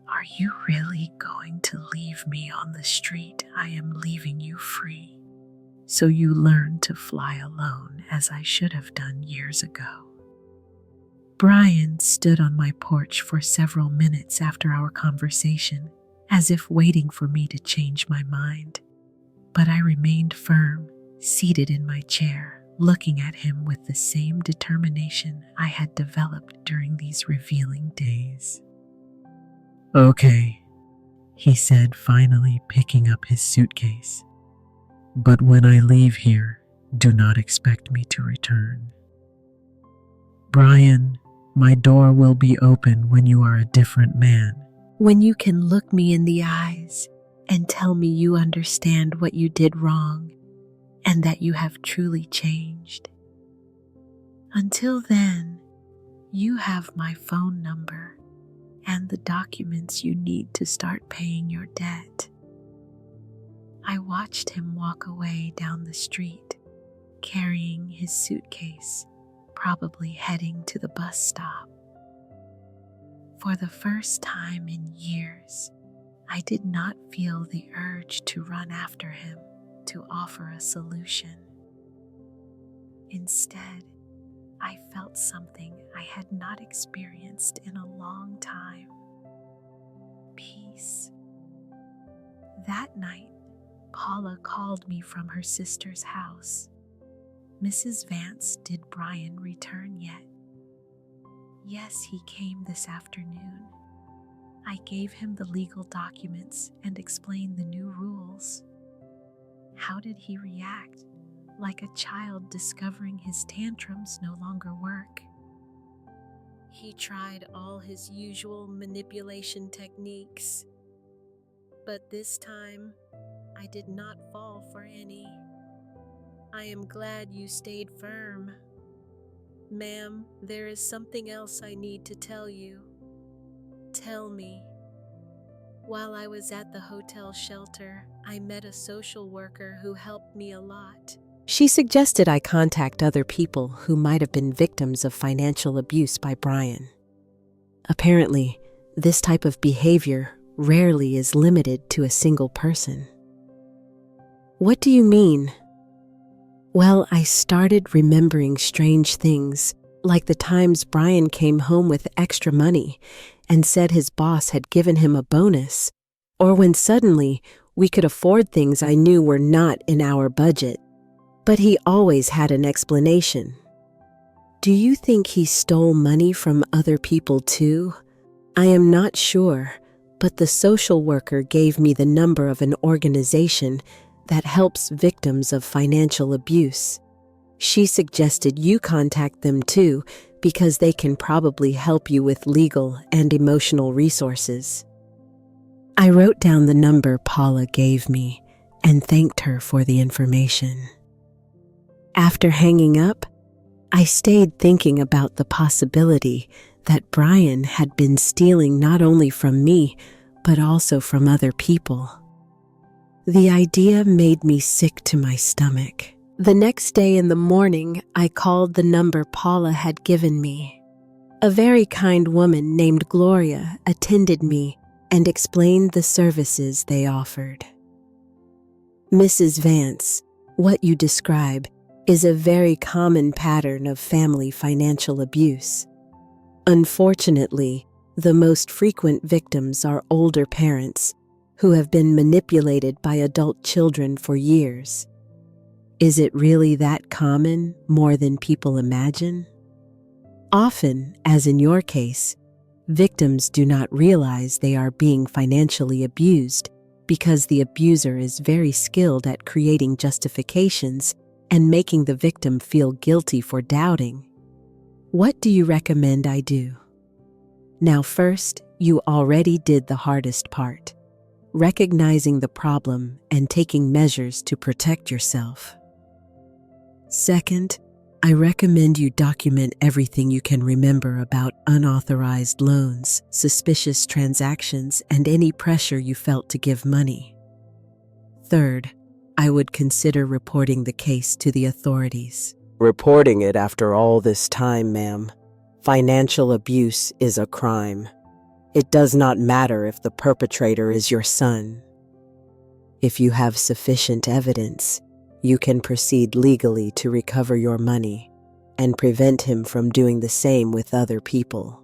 Are you really going to leave me on the street? I am leaving you free, so you learn to fly alone as I should have done years ago. Brian stood on my porch for several minutes after our conversation, as if waiting for me to change my mind. But I remained firm, seated in my chair, looking at him with the same determination I had developed during these revealing days. Okay, he said, finally picking up his suitcase. But when I leave here, do not expect me to return. Brian, my door will be open when you are a different man. When you can look me in the eyes and tell me you understand what you did wrong and that you have truly changed. Until then, you have my phone number and the documents you need to start paying your debt. I watched him walk away down the street, carrying his suitcase, probably heading to the bus stop. For the first time in years, I did not feel the urge to run after him to offer a solution. Instead, I felt something I had not experienced in a long time. Peace. That night, Paula called me from her sister's house. Mrs. Vance, did Brian return yet? Yes, he came this afternoon. I gave him the legal documents and explained the new rules. How did he react? Like a child discovering his tantrums no longer work. He tried all his usual manipulation techniques, but this time I did not fall for any. I am glad you stayed firm. Ma'am, there is something else I need to tell you. Tell me. While I was at the hotel shelter, I met a social worker who helped me a lot. She suggested I contact other people who might have been victims of financial abuse by Brian. Apparently, this type of behavior rarely is limited to a single person. What do you mean? Well, I started remembering strange things, like the times Brian came home with extra money and said his boss had given him a bonus, or when suddenly we could afford things I knew were not in our budget. But he always had an explanation. Do you think he stole money from other people too? I am not sure, but the social worker gave me the number of an organization that helps victims of financial abuse. She suggested you contact them too, because they can probably help you with legal and emotional resources. I wrote down the number Paula gave me and thanked her for the information. After hanging up, I stayed thinking about the possibility that Brian had been stealing not only from me, but also from other people. The idea made me sick to my stomach. The next day in the morning, I called the number Paula had given me. A very kind woman named Gloria attended me and explained the services they offered. Mrs. Vance, what you describe is a very common pattern of family financial abuse. Unfortunately, the most frequent victims are older parents who have been manipulated by adult children for years. Is it really that common, more than people imagine? Often, as in your case, victims do not realize they are being financially abused because the abuser is very skilled at creating justifications and making the victim feel guilty for doubting. What do you recommend I do? Now, first, you already did the hardest part, recognizing the problem and taking measures to protect yourself. Second, I recommend you document everything you can remember about unauthorized loans, suspicious transactions, and any pressure you felt to give money. Third, I would consider reporting the case to the authorities. Reporting it after all this time, ma'am. Financial abuse is a crime. It does not matter if the perpetrator is your son. If you have sufficient evidence, you can proceed legally to recover your money and prevent him from doing the same with other people.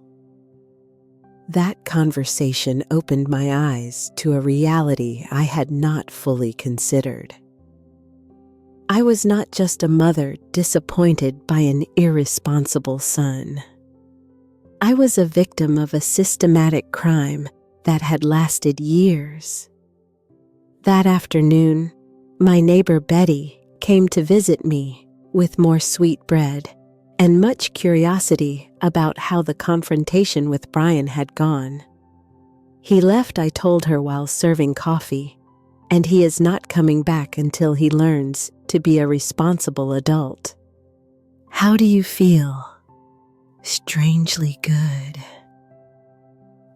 That conversation opened my eyes to a reality I had not fully considered. I was not just a mother disappointed by an irresponsible son. I was a victim of a systematic crime that had lasted years. That afternoon, my neighbor Betty came to visit me with more sweet bread and much curiosity about how the confrontation with Brian had gone. He left, I told her while serving coffee, and he is not coming back until he learns to be a responsible adult. How do you feel? Strangely good.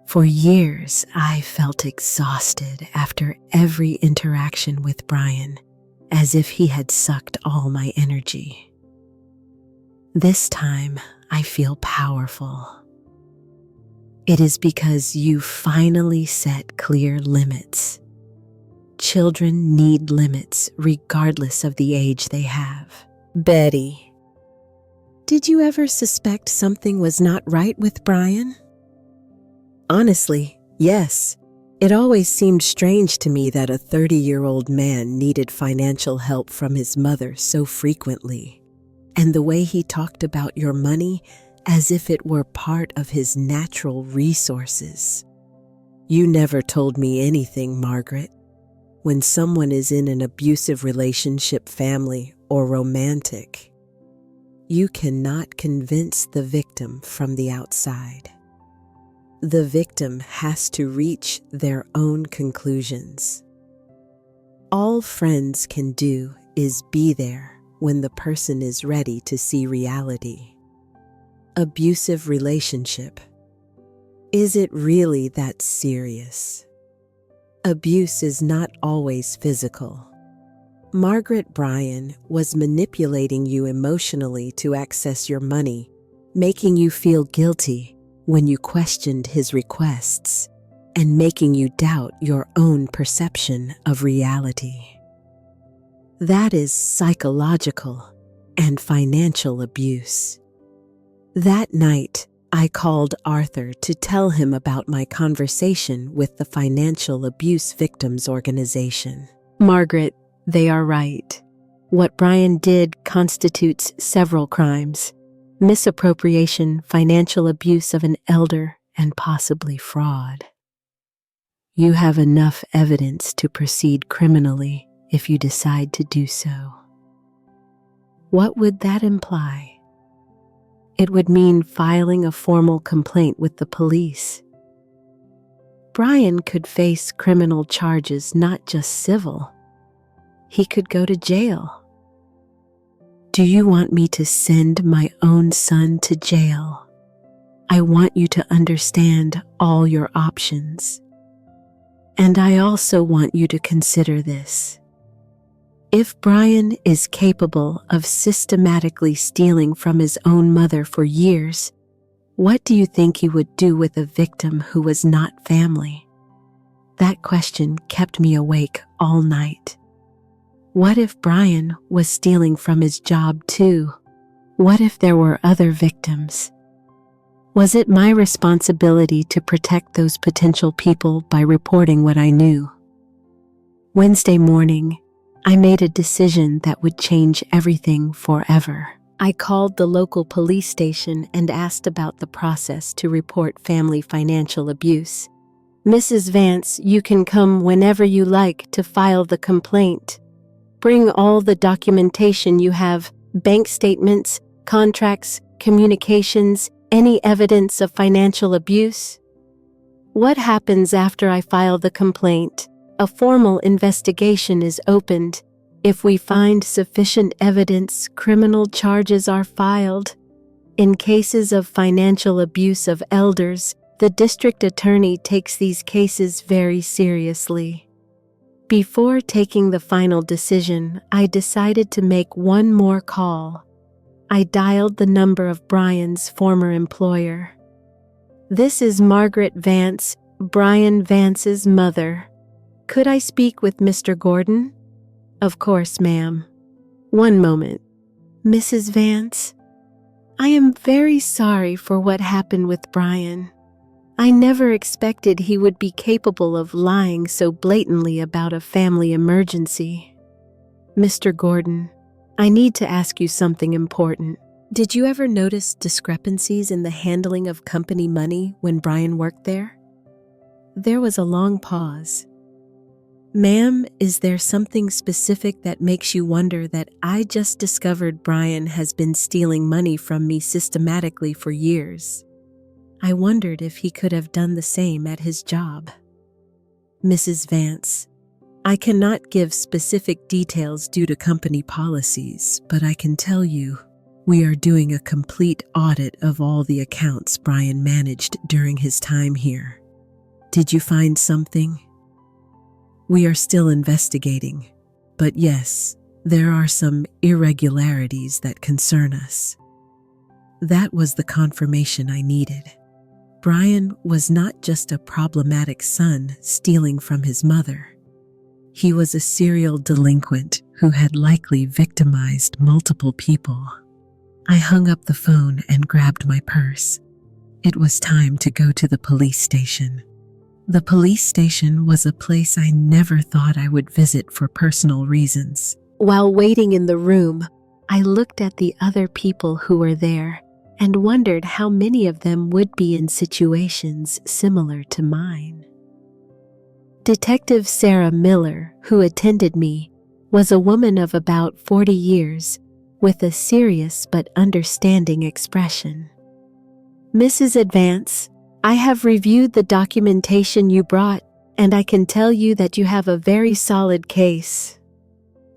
For years, I felt exhausted after every interaction with Brian, as if he had sucked all my energy. This time, I feel powerful. It is because you finally set clear limits. Children need limits regardless of the age they have. Betty, did you ever suspect something was not right with Brian? Honestly, yes. It always seemed strange to me that a 30-year-old man needed financial help from his mother so frequently, and the way he talked about your money as if it were part of his natural resources. You never told me anything, Margaret. When someone is in an abusive relationship, family, or romantic, you cannot convince the victim from the outside. The victim has to reach their own conclusions. All friends can do is be there when the person is ready to see reality. Abusive relationship. Is it really that serious? Abuse is not always physical. Margaret, Brian was manipulating you emotionally to access your money, making you feel guilty when you questioned his requests, and making you doubt your own perception of reality. That is psychological and financial abuse. That night, I called Arthur to tell him about my conversation with the Financial Abuse Victims Organization. Margaret, they are right. What Brian did constitutes several crimes: misappropriation, financial abuse of an elder, and possibly fraud. You have enough evidence to proceed criminally if you decide to do so. What would that imply? It would mean filing a formal complaint with the police. Brian could face criminal charges, not just civil. He could go to jail. Do you want me to send my own son to jail? I want you to understand all your options. And I also want you to consider this. If Brian is capable of systematically stealing from his own mother for years, what do you think he would do with a victim who was not family? That question kept me awake all night. What if Brian was stealing from his job too? What if there were other victims? Was it my responsibility to protect those potential people by reporting what I knew? Wednesday morning, I made a decision that would change everything forever. I called the local police station and asked about the process to report family financial abuse. Mrs. Vance, you can come whenever you like to file the complaint. Bring all the documentation you have: bank statements, contracts, communications, any evidence of financial abuse? What happens after I file the complaint? A formal investigation is opened. If we find sufficient evidence, criminal charges are filed. In cases of financial abuse of elders, the district attorney takes these cases very seriously. Before taking the final decision, I decided to make one more call. I dialed the number of Brian's former employer. "This is Margaret Vance, Brian Vance's mother. Could I speak with Mr. Gordon?" "Of course, ma'am." "One moment. Mrs. Vance, I am very sorry for what happened with Brian. I never expected he would be capable of lying so blatantly about a family emergency." "Mr. Gordon, I need to ask you something important. Did you ever notice discrepancies in the handling of company money when Brian worked there?" There was a long pause. "Ma'am, is there something specific that makes you wonder that I just discovered Brian has been stealing money from me systematically for years? I wondered if he could have done the same at his job." "Mrs. Vance, I cannot give specific details due to company policies, but I can tell you we are doing a complete audit of all the accounts Brian managed during his time here. Did you find something?" "We are still investigating, but yes, there are some irregularities that concern us." That was the confirmation I needed. Brian was not just a problematic son stealing from his mother. He was a serial delinquent who had likely victimized multiple people. I hung up the phone and grabbed my purse. It was time to go to the police station. The police station was a place I never thought I would visit for personal reasons. While waiting in the room, I looked at the other people who were there and wondered how many of them would be in situations similar to mine. Detective Sarah Miller, who attended me, was a woman of about 40 years with a serious but understanding expression. "Mrs. Advance, I have reviewed the documentation you brought, and I can tell you that you have a very solid case.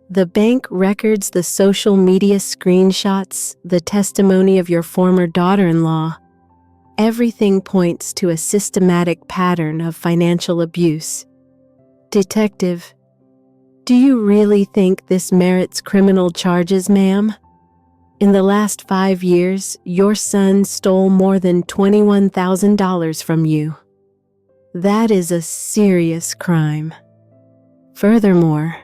The bank records, the social media screenshots, the testimony of your former daughter-in-law. Everything points to a systematic pattern of financial abuse. Detective, do you really think this merits criminal charges, ma'am? In the last 5 years, your son stole more than $21,000 from you. That is a serious crime. Furthermore,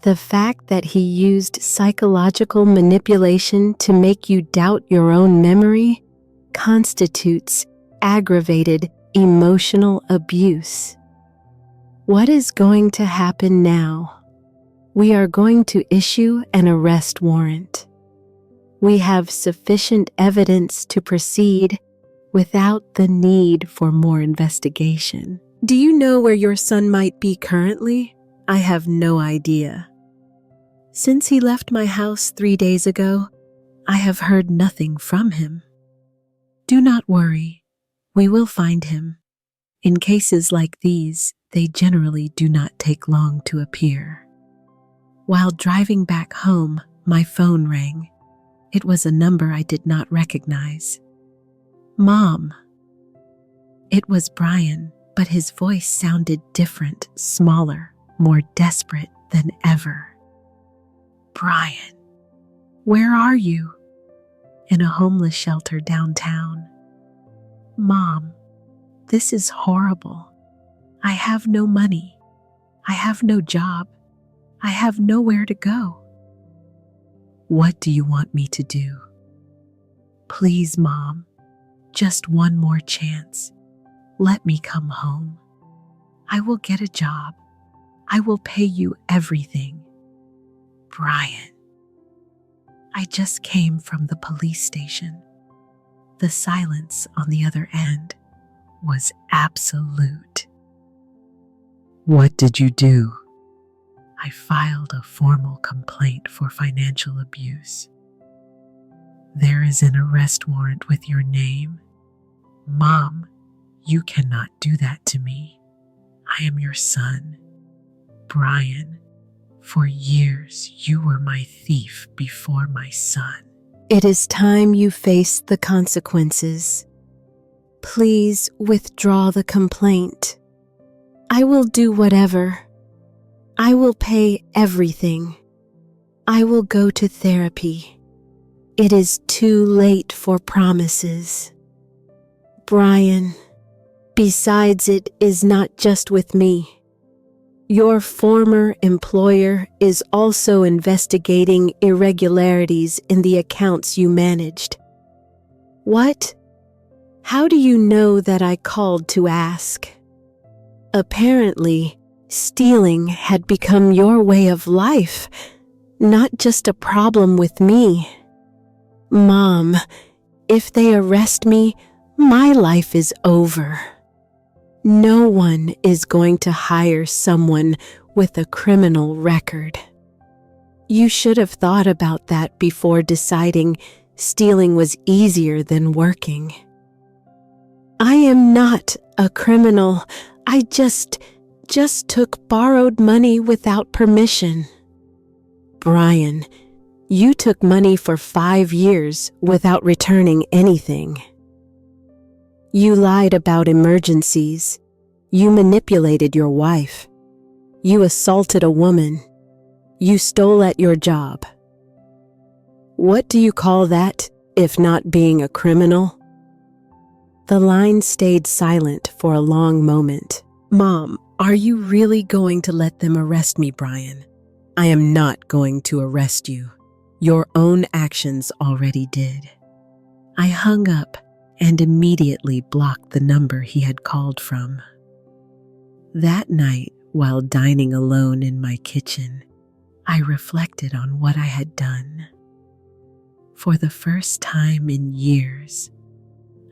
the fact that he used psychological manipulation to make you doubt your own memory constitutes aggravated emotional abuse. What is going to happen now? We are going to issue an arrest warrant. We have sufficient evidence to proceed without the need for more investigation. Do you know where your son might be currently? I have no idea. Since he left my house 3 days ago, I have heard nothing from him. Do not worry, we will find him. In cases like these, they generally do not take long to appear." While driving back home, my phone rang. It was a number I did not recognize. "Mom." It was Brian, but his voice sounded different, smaller, more desperate than ever. "Brian, where are you?" "In a homeless shelter downtown." "Mom, this is horrible. I have no money. I have no job. I have nowhere to go." "What do you want me to do?" "Please, Mom, just one more chance. Let me come home. I will get a job. I will pay you everything." "Brian." I just came from the police station. The silence on the other end was absolute. "What did you do?" "I filed a formal complaint for financial abuse." There is an arrest warrant with your name. Mom, you cannot do that to me. I am your son, Brian. For years, you were my thief before my son. It is time you face the consequences. Please withdraw the complaint. I will do whatever. I will pay everything. I will go to therapy. It is too late for promises. Brian, besides, it is not just with me. Your former employer is also investigating irregularities in the accounts you managed. What? How do you know that I called to ask? Apparently, stealing had become your way of life, not just a problem with me. Mom, if they arrest me, my life is over. No one is going to hire someone with a criminal record. You should have thought about that before deciding stealing was easier than working. I am not a criminal. I just took borrowed money without permission. Brian, you took money for 5 years without returning anything. You lied about emergencies. You manipulated your wife. You assaulted a woman. You stole at your job. What do you call that, if not being a criminal? The line stayed silent for a long moment. Mom, are you really going to let them arrest me, Brian? I am not going to arrest you. Your own actions already did. I hung up and immediately blocked the number he had called from. That night, while dining alone in my kitchen, I reflected on what I had done. For the first time in years,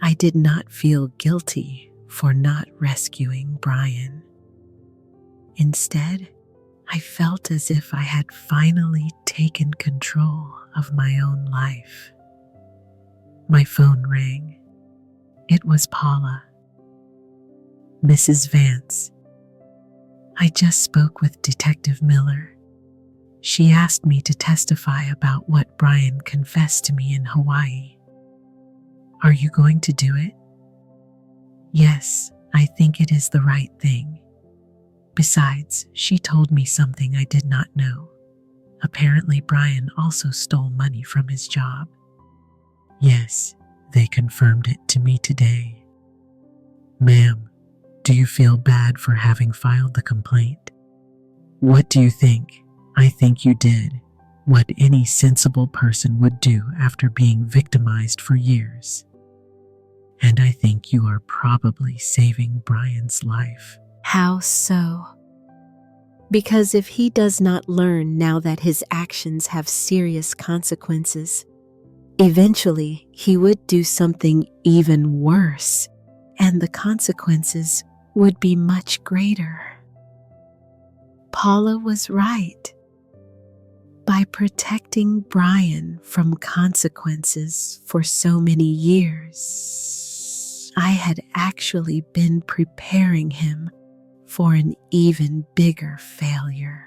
I did not feel guilty for not rescuing Brian. Instead, I felt as if I had finally taken control of my own life. My phone rang. It was Paula. Mrs. Vance. I just spoke with Detective Miller. She asked me to testify about what Brian confessed to me in Hawaii. Are you going to do it? Yes, I think it is the right thing. Besides, she told me something I did not know. Apparently, Brian also stole money from his job. Yes, they confirmed it to me today. Ma'am, do you feel bad for having filed the complaint? What do you think? I think you did what any sensible person would do after being victimized for years. And I think you are probably saving Brian's life. How so? Because if he does not learn now that his actions have serious consequences, eventually he would do something even worse, and the consequences would be much greater. Paula was right. By protecting Brian from consequences for so many years, I had actually been preparing him for an even bigger failure.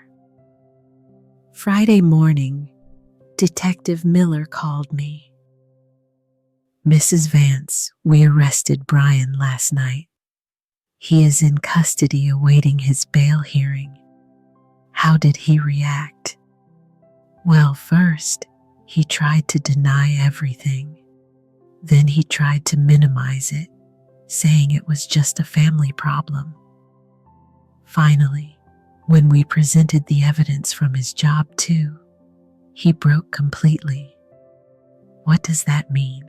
Friday morning, Detective Miller called me. Mrs. Vance, we arrested Brian last night. He is in custody awaiting his bail hearing. How did he react? Well, first, he tried to deny everything. Then he tried to minimize it, saying it was just a family problem. Finally, when we presented the evidence from his job too, he broke completely. What does that mean?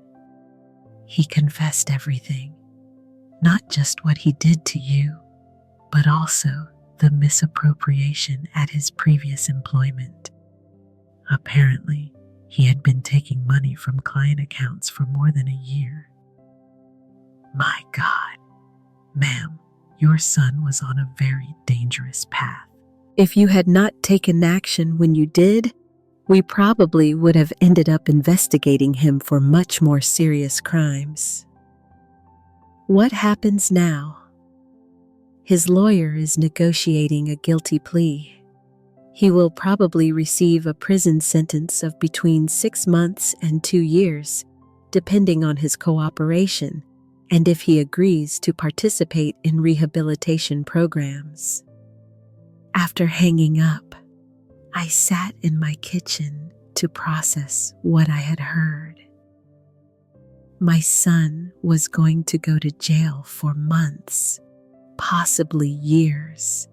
He confessed everything, not just what he did to you, but also the misappropriation at his previous employment. Apparently, he had been taking money from client accounts for more than a year. My God, ma'am, your son was on a very dangerous path. If you had not taken action when you did, we probably would have ended up investigating him for much more serious crimes. What happens now? His lawyer is negotiating a guilty plea. He will probably receive a prison sentence of between 6 months and 2 years, depending on his cooperation and if he agrees to participate in rehabilitation programs. After hanging up, I sat in my kitchen to process what I had heard. My son was going to go to jail for months, possibly years,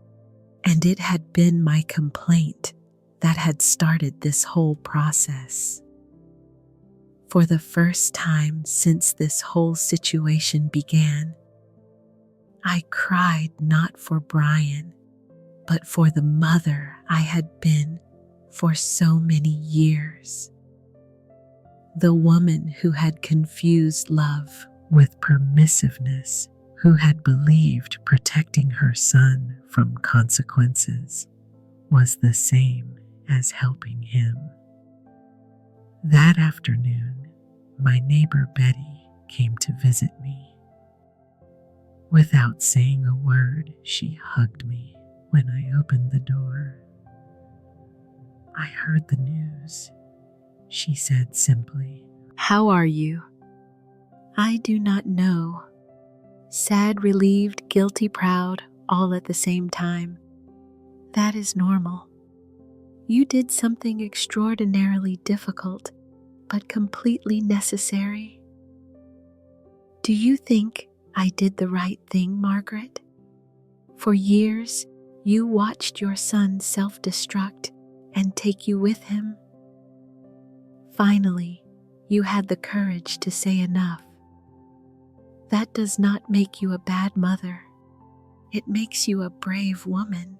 and it had been my complaint that had started this whole process. For the first time since this whole situation began, I cried not for Brian, but for the mother I had been for so many years. The woman who had confused love with permissiveness, who had believed protecting her son from consequences was the same as helping him. That afternoon, my neighbor Betty came to visit me. Without saying a word, she hugged me when I opened the door. "I heard the news," she said simply. How are you? I do not know. Sad, relieved, guilty, proud, all at the same time. That is normal. You did something extraordinarily difficult, but completely necessary. Do you think I did the right thing, Margaret? For years, you watched your son self-destruct and take you with him. Finally, you had the courage to say enough. That does not make you a bad mother. It makes you a brave woman.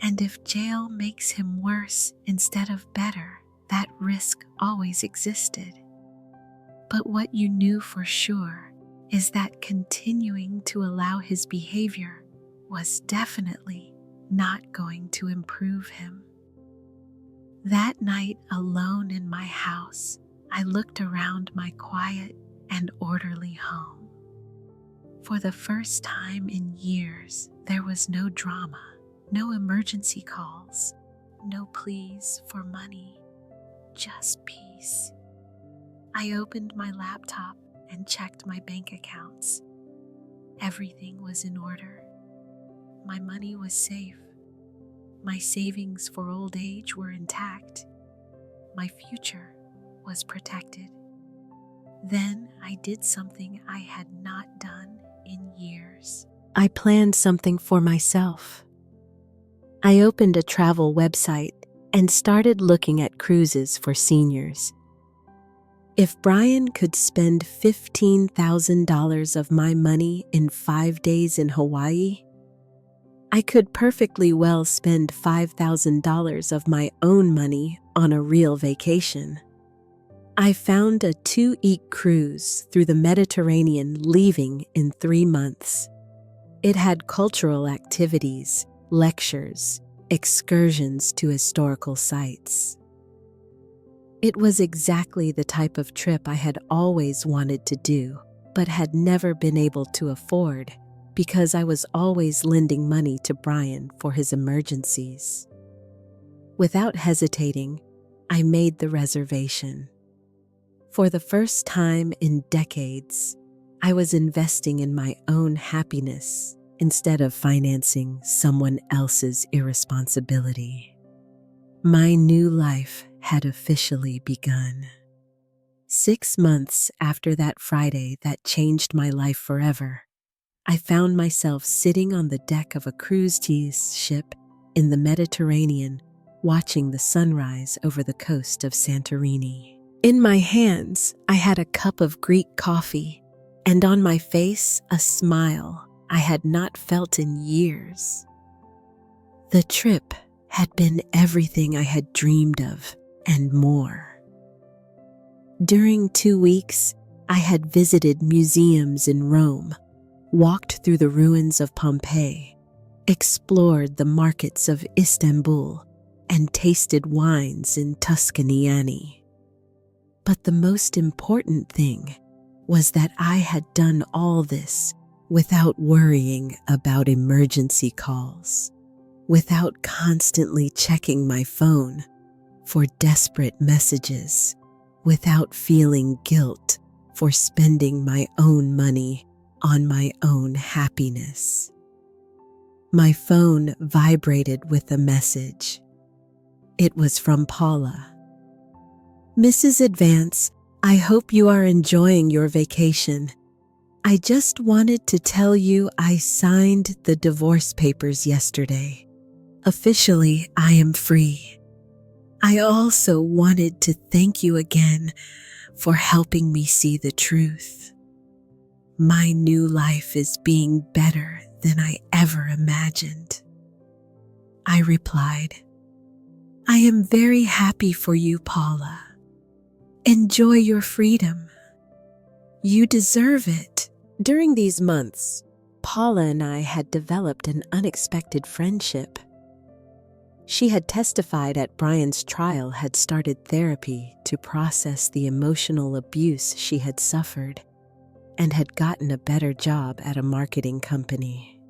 And if jail makes him worse instead of better, that risk always existed. But what you knew for sure is that continuing to allow his behavior was definitely not going to improve him. That night, alone in my house, I looked around my quiet and orderly home. For the first time in years, there was no drama, no emergency calls, no pleas for money, just peace. I opened my laptop and checked my bank accounts. Everything was in order. My money was safe. My savings for old age were intact. My future was protected. Then I did something I had not done in years. I planned something for myself. I opened a travel website and started looking at cruises for seniors. If Brian could spend $15,000 of my money in 5 days in Hawaii, I could perfectly well spend $5,000 of my own money on a real vacation. I found a 2-week cruise through the Mediterranean leaving in 3 months. It had cultural activities, lectures, excursions to historical sites. It was exactly the type of trip I had always wanted to do, but had never been able to afford because I was always lending money to Brian for his emergencies. Without hesitating, I made the reservation. For the first time in decades, I was investing in my own happiness instead of financing someone else's irresponsibility. My new life had officially begun. 6 months after that Friday that changed my life forever, I found myself sitting on the deck of a cruise ship in the Mediterranean, watching the sunrise over the coast of Santorini. In my hands, I had a cup of Greek coffee, and on my face, a smile I had not felt in years. The trip had been everything I had dreamed of and more. During 2 weeks, I had visited museums in Rome, walked through the ruins of Pompeii, explored the markets of Istanbul, and tasted wines in Tuscany. But the most important thing was that I had done all this without worrying about emergency calls, without constantly checking my phone for desperate messages, without feeling guilt for spending my own money on my own happiness. My phone vibrated with a message. It was from Paula. "Mrs. Advance, I hope you are enjoying your vacation. I just wanted to tell you I signed the divorce papers yesterday. Officially, I am free. I also wanted to thank you again for helping me see the truth. My new life is being better than I ever imagined." I replied, "I am very happy for you, Paula. Enjoy your freedom. You deserve it." During these months, Paula and I had developed an unexpected friendship. She had testified at Brian's trial, had started therapy to process the emotional abuse she had suffered, and had gotten a better job at a marketing company.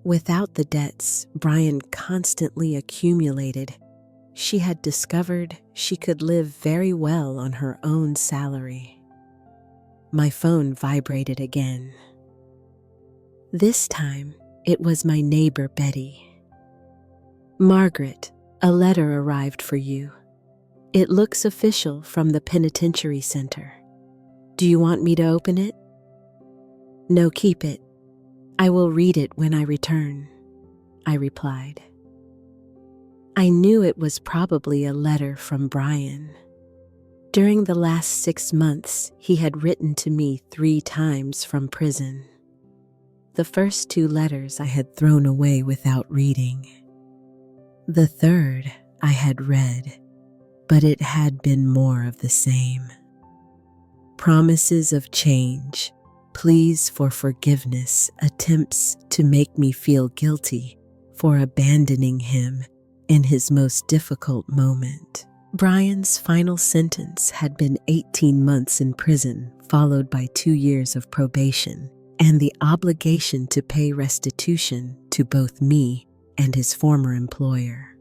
Without the debts Brian constantly accumulated, she had discovered she could live very well on her own salary. My phone vibrated again. This time, it was my neighbor Betty. "Margaret, a letter arrived for you. It looks official from the penitentiary center. Do you want me to open it?" "No, keep it. I will read it when I return," I replied. I knew it was probably a letter from Brian. During the last 6 months, he had written to me 3 times from prison. The first 2 letters I had thrown away without reading. The third I had read, but it had been more of the same. Promises of change, pleas for forgiveness, attempts to make me feel guilty for abandoning him in his most difficult moment. Brian's final sentence had been 18 months in prison, followed by 2 years of probation, and the obligation to pay restitution to both me and his former employer.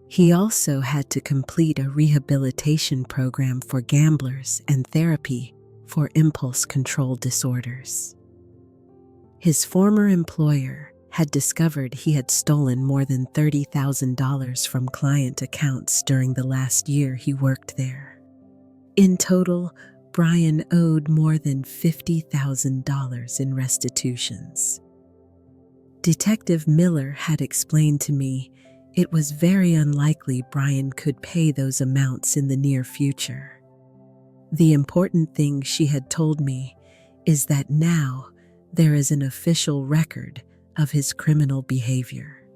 He also had to complete a rehabilitation program for gamblers and therapy for impulse control disorders. His former employer had discovered he had stolen more than $30,000 from client accounts during the last year he worked there. In total, Brian owed more than $50,000 in restitutions. Detective Miller had explained to me it was very unlikely Brian could pay those amounts in the near future. The important thing she had told me is that now there is an official record of his criminal behavior.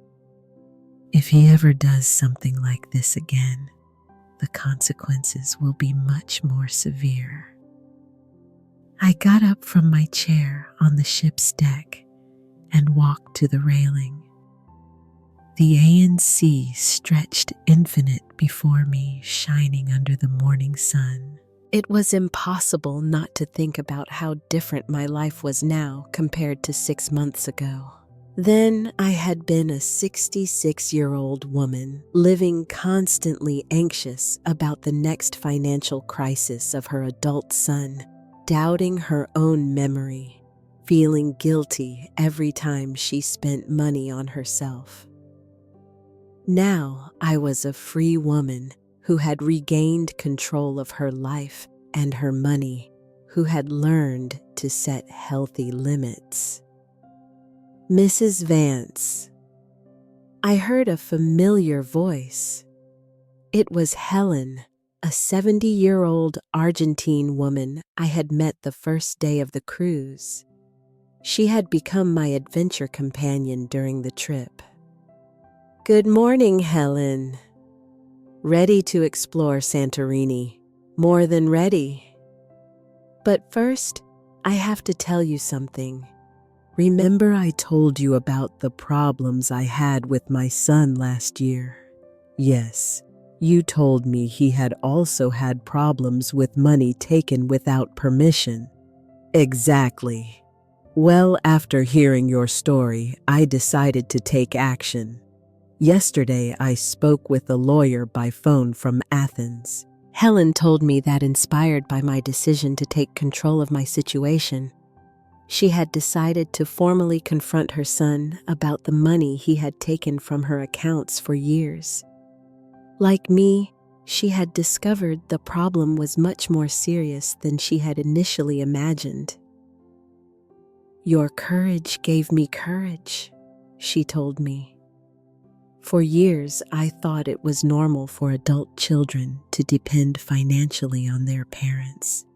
If he ever does something like this again, the consequences will be much more severe. I got up from my chair on the ship's deck and walked to the railing. The ANC stretched infinite before me, shining under the morning sun. It was impossible not to think about how different my life was now compared to 6 months ago. Then I had been a 66-year-old woman, living constantly anxious about the next financial crisis of her adult son, doubting her own memory, feeling guilty every time she spent money on herself. Now I was a free woman who had regained control of her life and her money, who had learned to set healthy limits. "Mrs. Vance." I heard a familiar voice. It was Helen, a 70-year-old Argentine woman I had met the first day of the cruise. She had become my adventure companion during the trip. "Good morning, Helen. Ready to explore Santorini? More than ready. But first, I have to tell you something. Remember I told you about the problems I had with my son last year? Yes, you told me he had also had problems with money taken without permission. Exactly. Well, after hearing your story, I decided to take action. Yesterday, I spoke with a lawyer by phone from Athens. Helen told me that, inspired by my decision to take control of my situation, she had decided to formally confront her son about the money he had taken from her accounts for years. Like me, she had discovered the problem was much more serious than she had initially imagined. "Your courage gave me courage," she told me. "For years, I thought it was normal for adult children to depend financially on their parents.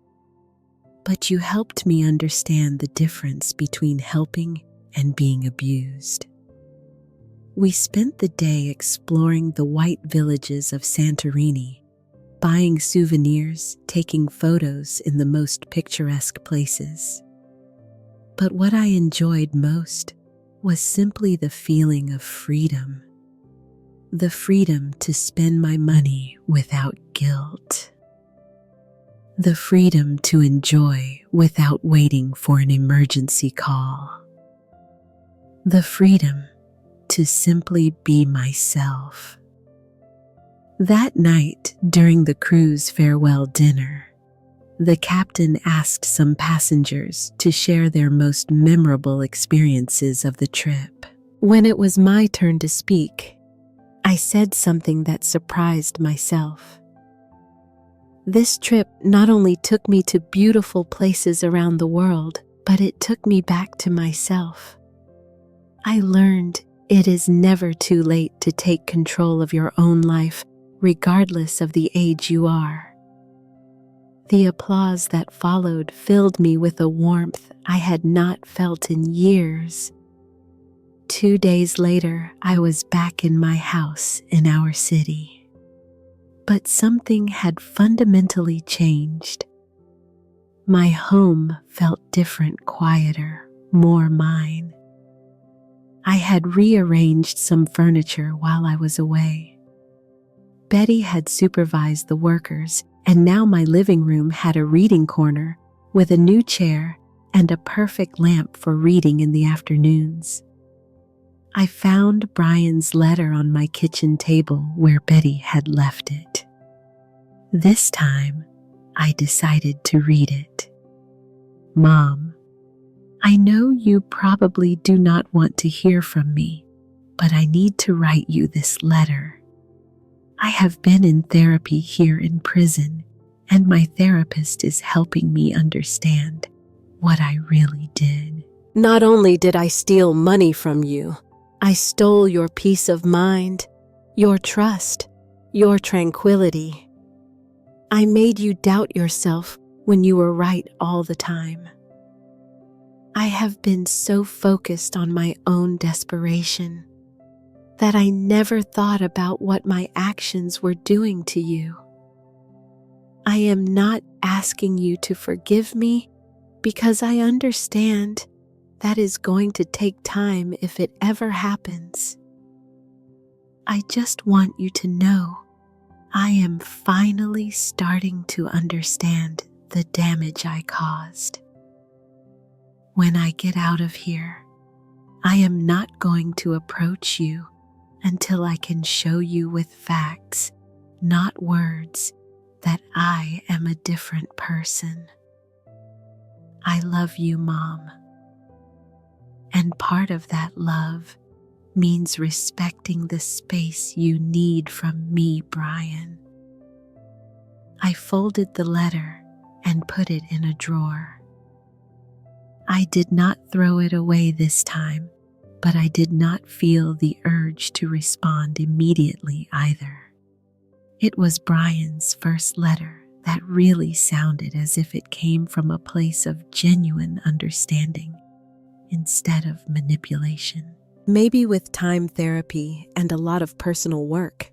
But you helped me understand the difference between helping and being abused." We spent the day exploring the white villages of Santorini, buying souvenirs, taking photos in the most picturesque places. But what I enjoyed most was simply the feeling of freedom. The freedom to spend my money without guilt. The freedom to enjoy without waiting for an emergency call. The freedom to simply be myself. That night, during the cruise farewell dinner, the captain asked some passengers to share their most memorable experiences of the trip. When it was my turn to speak, I said something that surprised myself. This trip not only took me to beautiful places around the world, but it took me back to myself. I learned it is never too late to take control of your own life, regardless of the age you are. The applause that followed filled me with a warmth I had not felt in years. 2 days later, I was back in my house in our city. But something had fundamentally changed. My home felt different, quieter, more mine. I had rearranged some furniture while I was away. Betty had supervised the workers, and now my living room had a reading corner with a new chair and a perfect lamp for reading in the afternoons. I found Brian's letter on my kitchen table where Betty had left it. This time, I decided to read it. "Mom, I know you probably do not want to hear from me, but I need to write you this letter. I have been in therapy here in prison, and my therapist is helping me understand what I really did. Not only did I steal money from you, I stole your peace of mind, your trust, your tranquility. I made you doubt yourself when you were right all the time. I have been so focused on my own desperation that I never thought about what my actions were doing to you. I am not asking you to forgive me because I understand that is going to take time if it ever happens. I just want you to know I am finally starting to understand the damage I caused. When I get out of here, I am not going to approach you until I can show you with facts, not words, that I am a different person. I love you, Mom. And part of that love means respecting the space you need from me, Brian." I folded the letter and put it in a drawer. I did not throw it away this time, but I did not feel the urge to respond immediately either. It was Brian's first letter that really sounded as if it came from a place of genuine understanding instead of manipulation. Maybe with time, therapy, and a lot of personal work,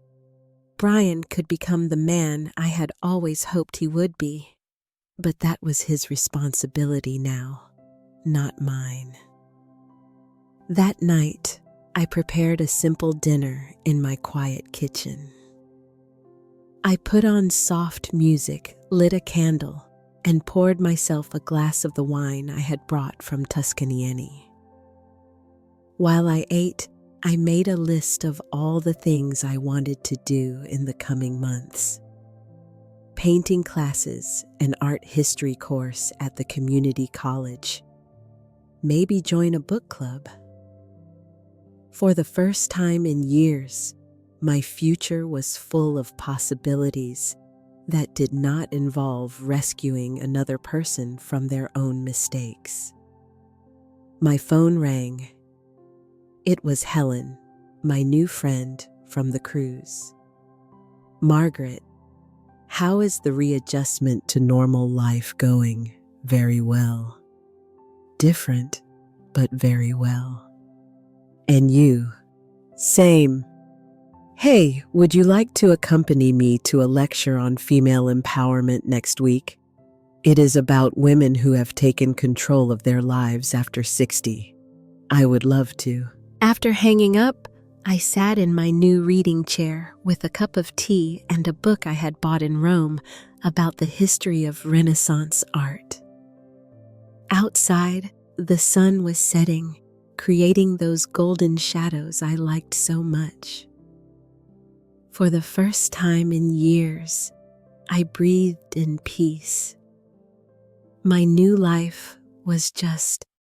Brian could become the man I had always hoped he would be. But that was his responsibility now, not mine. That night, I prepared a simple dinner in my quiet kitchen. I put on soft music, lit a candle, and poured myself a glass of the wine I had brought from Tuscany. While I ate, I made a list of all the things I wanted to do in the coming months. Painting classes, an art history course at the community college. Maybe join a book club. For the first time in years, my future was full of possibilities that did not involve rescuing another person from their own mistakes. My phone rang. It was Helen, my new friend from the cruise. Margaret, how is the readjustment to normal life going? Very well. Different, but very well. And you? Same. Hey, would you like to accompany me to a lecture on female empowerment next week? It is about women who have taken control of their lives after 60. I would love to. After hanging up, I sat in my new reading chair with a cup of tea and a book I had bought in Rome about the history of Renaissance art. Outside, the sun was setting, creating those golden shadows I liked so much. For the first time in years, I breathed in peace. My new life was just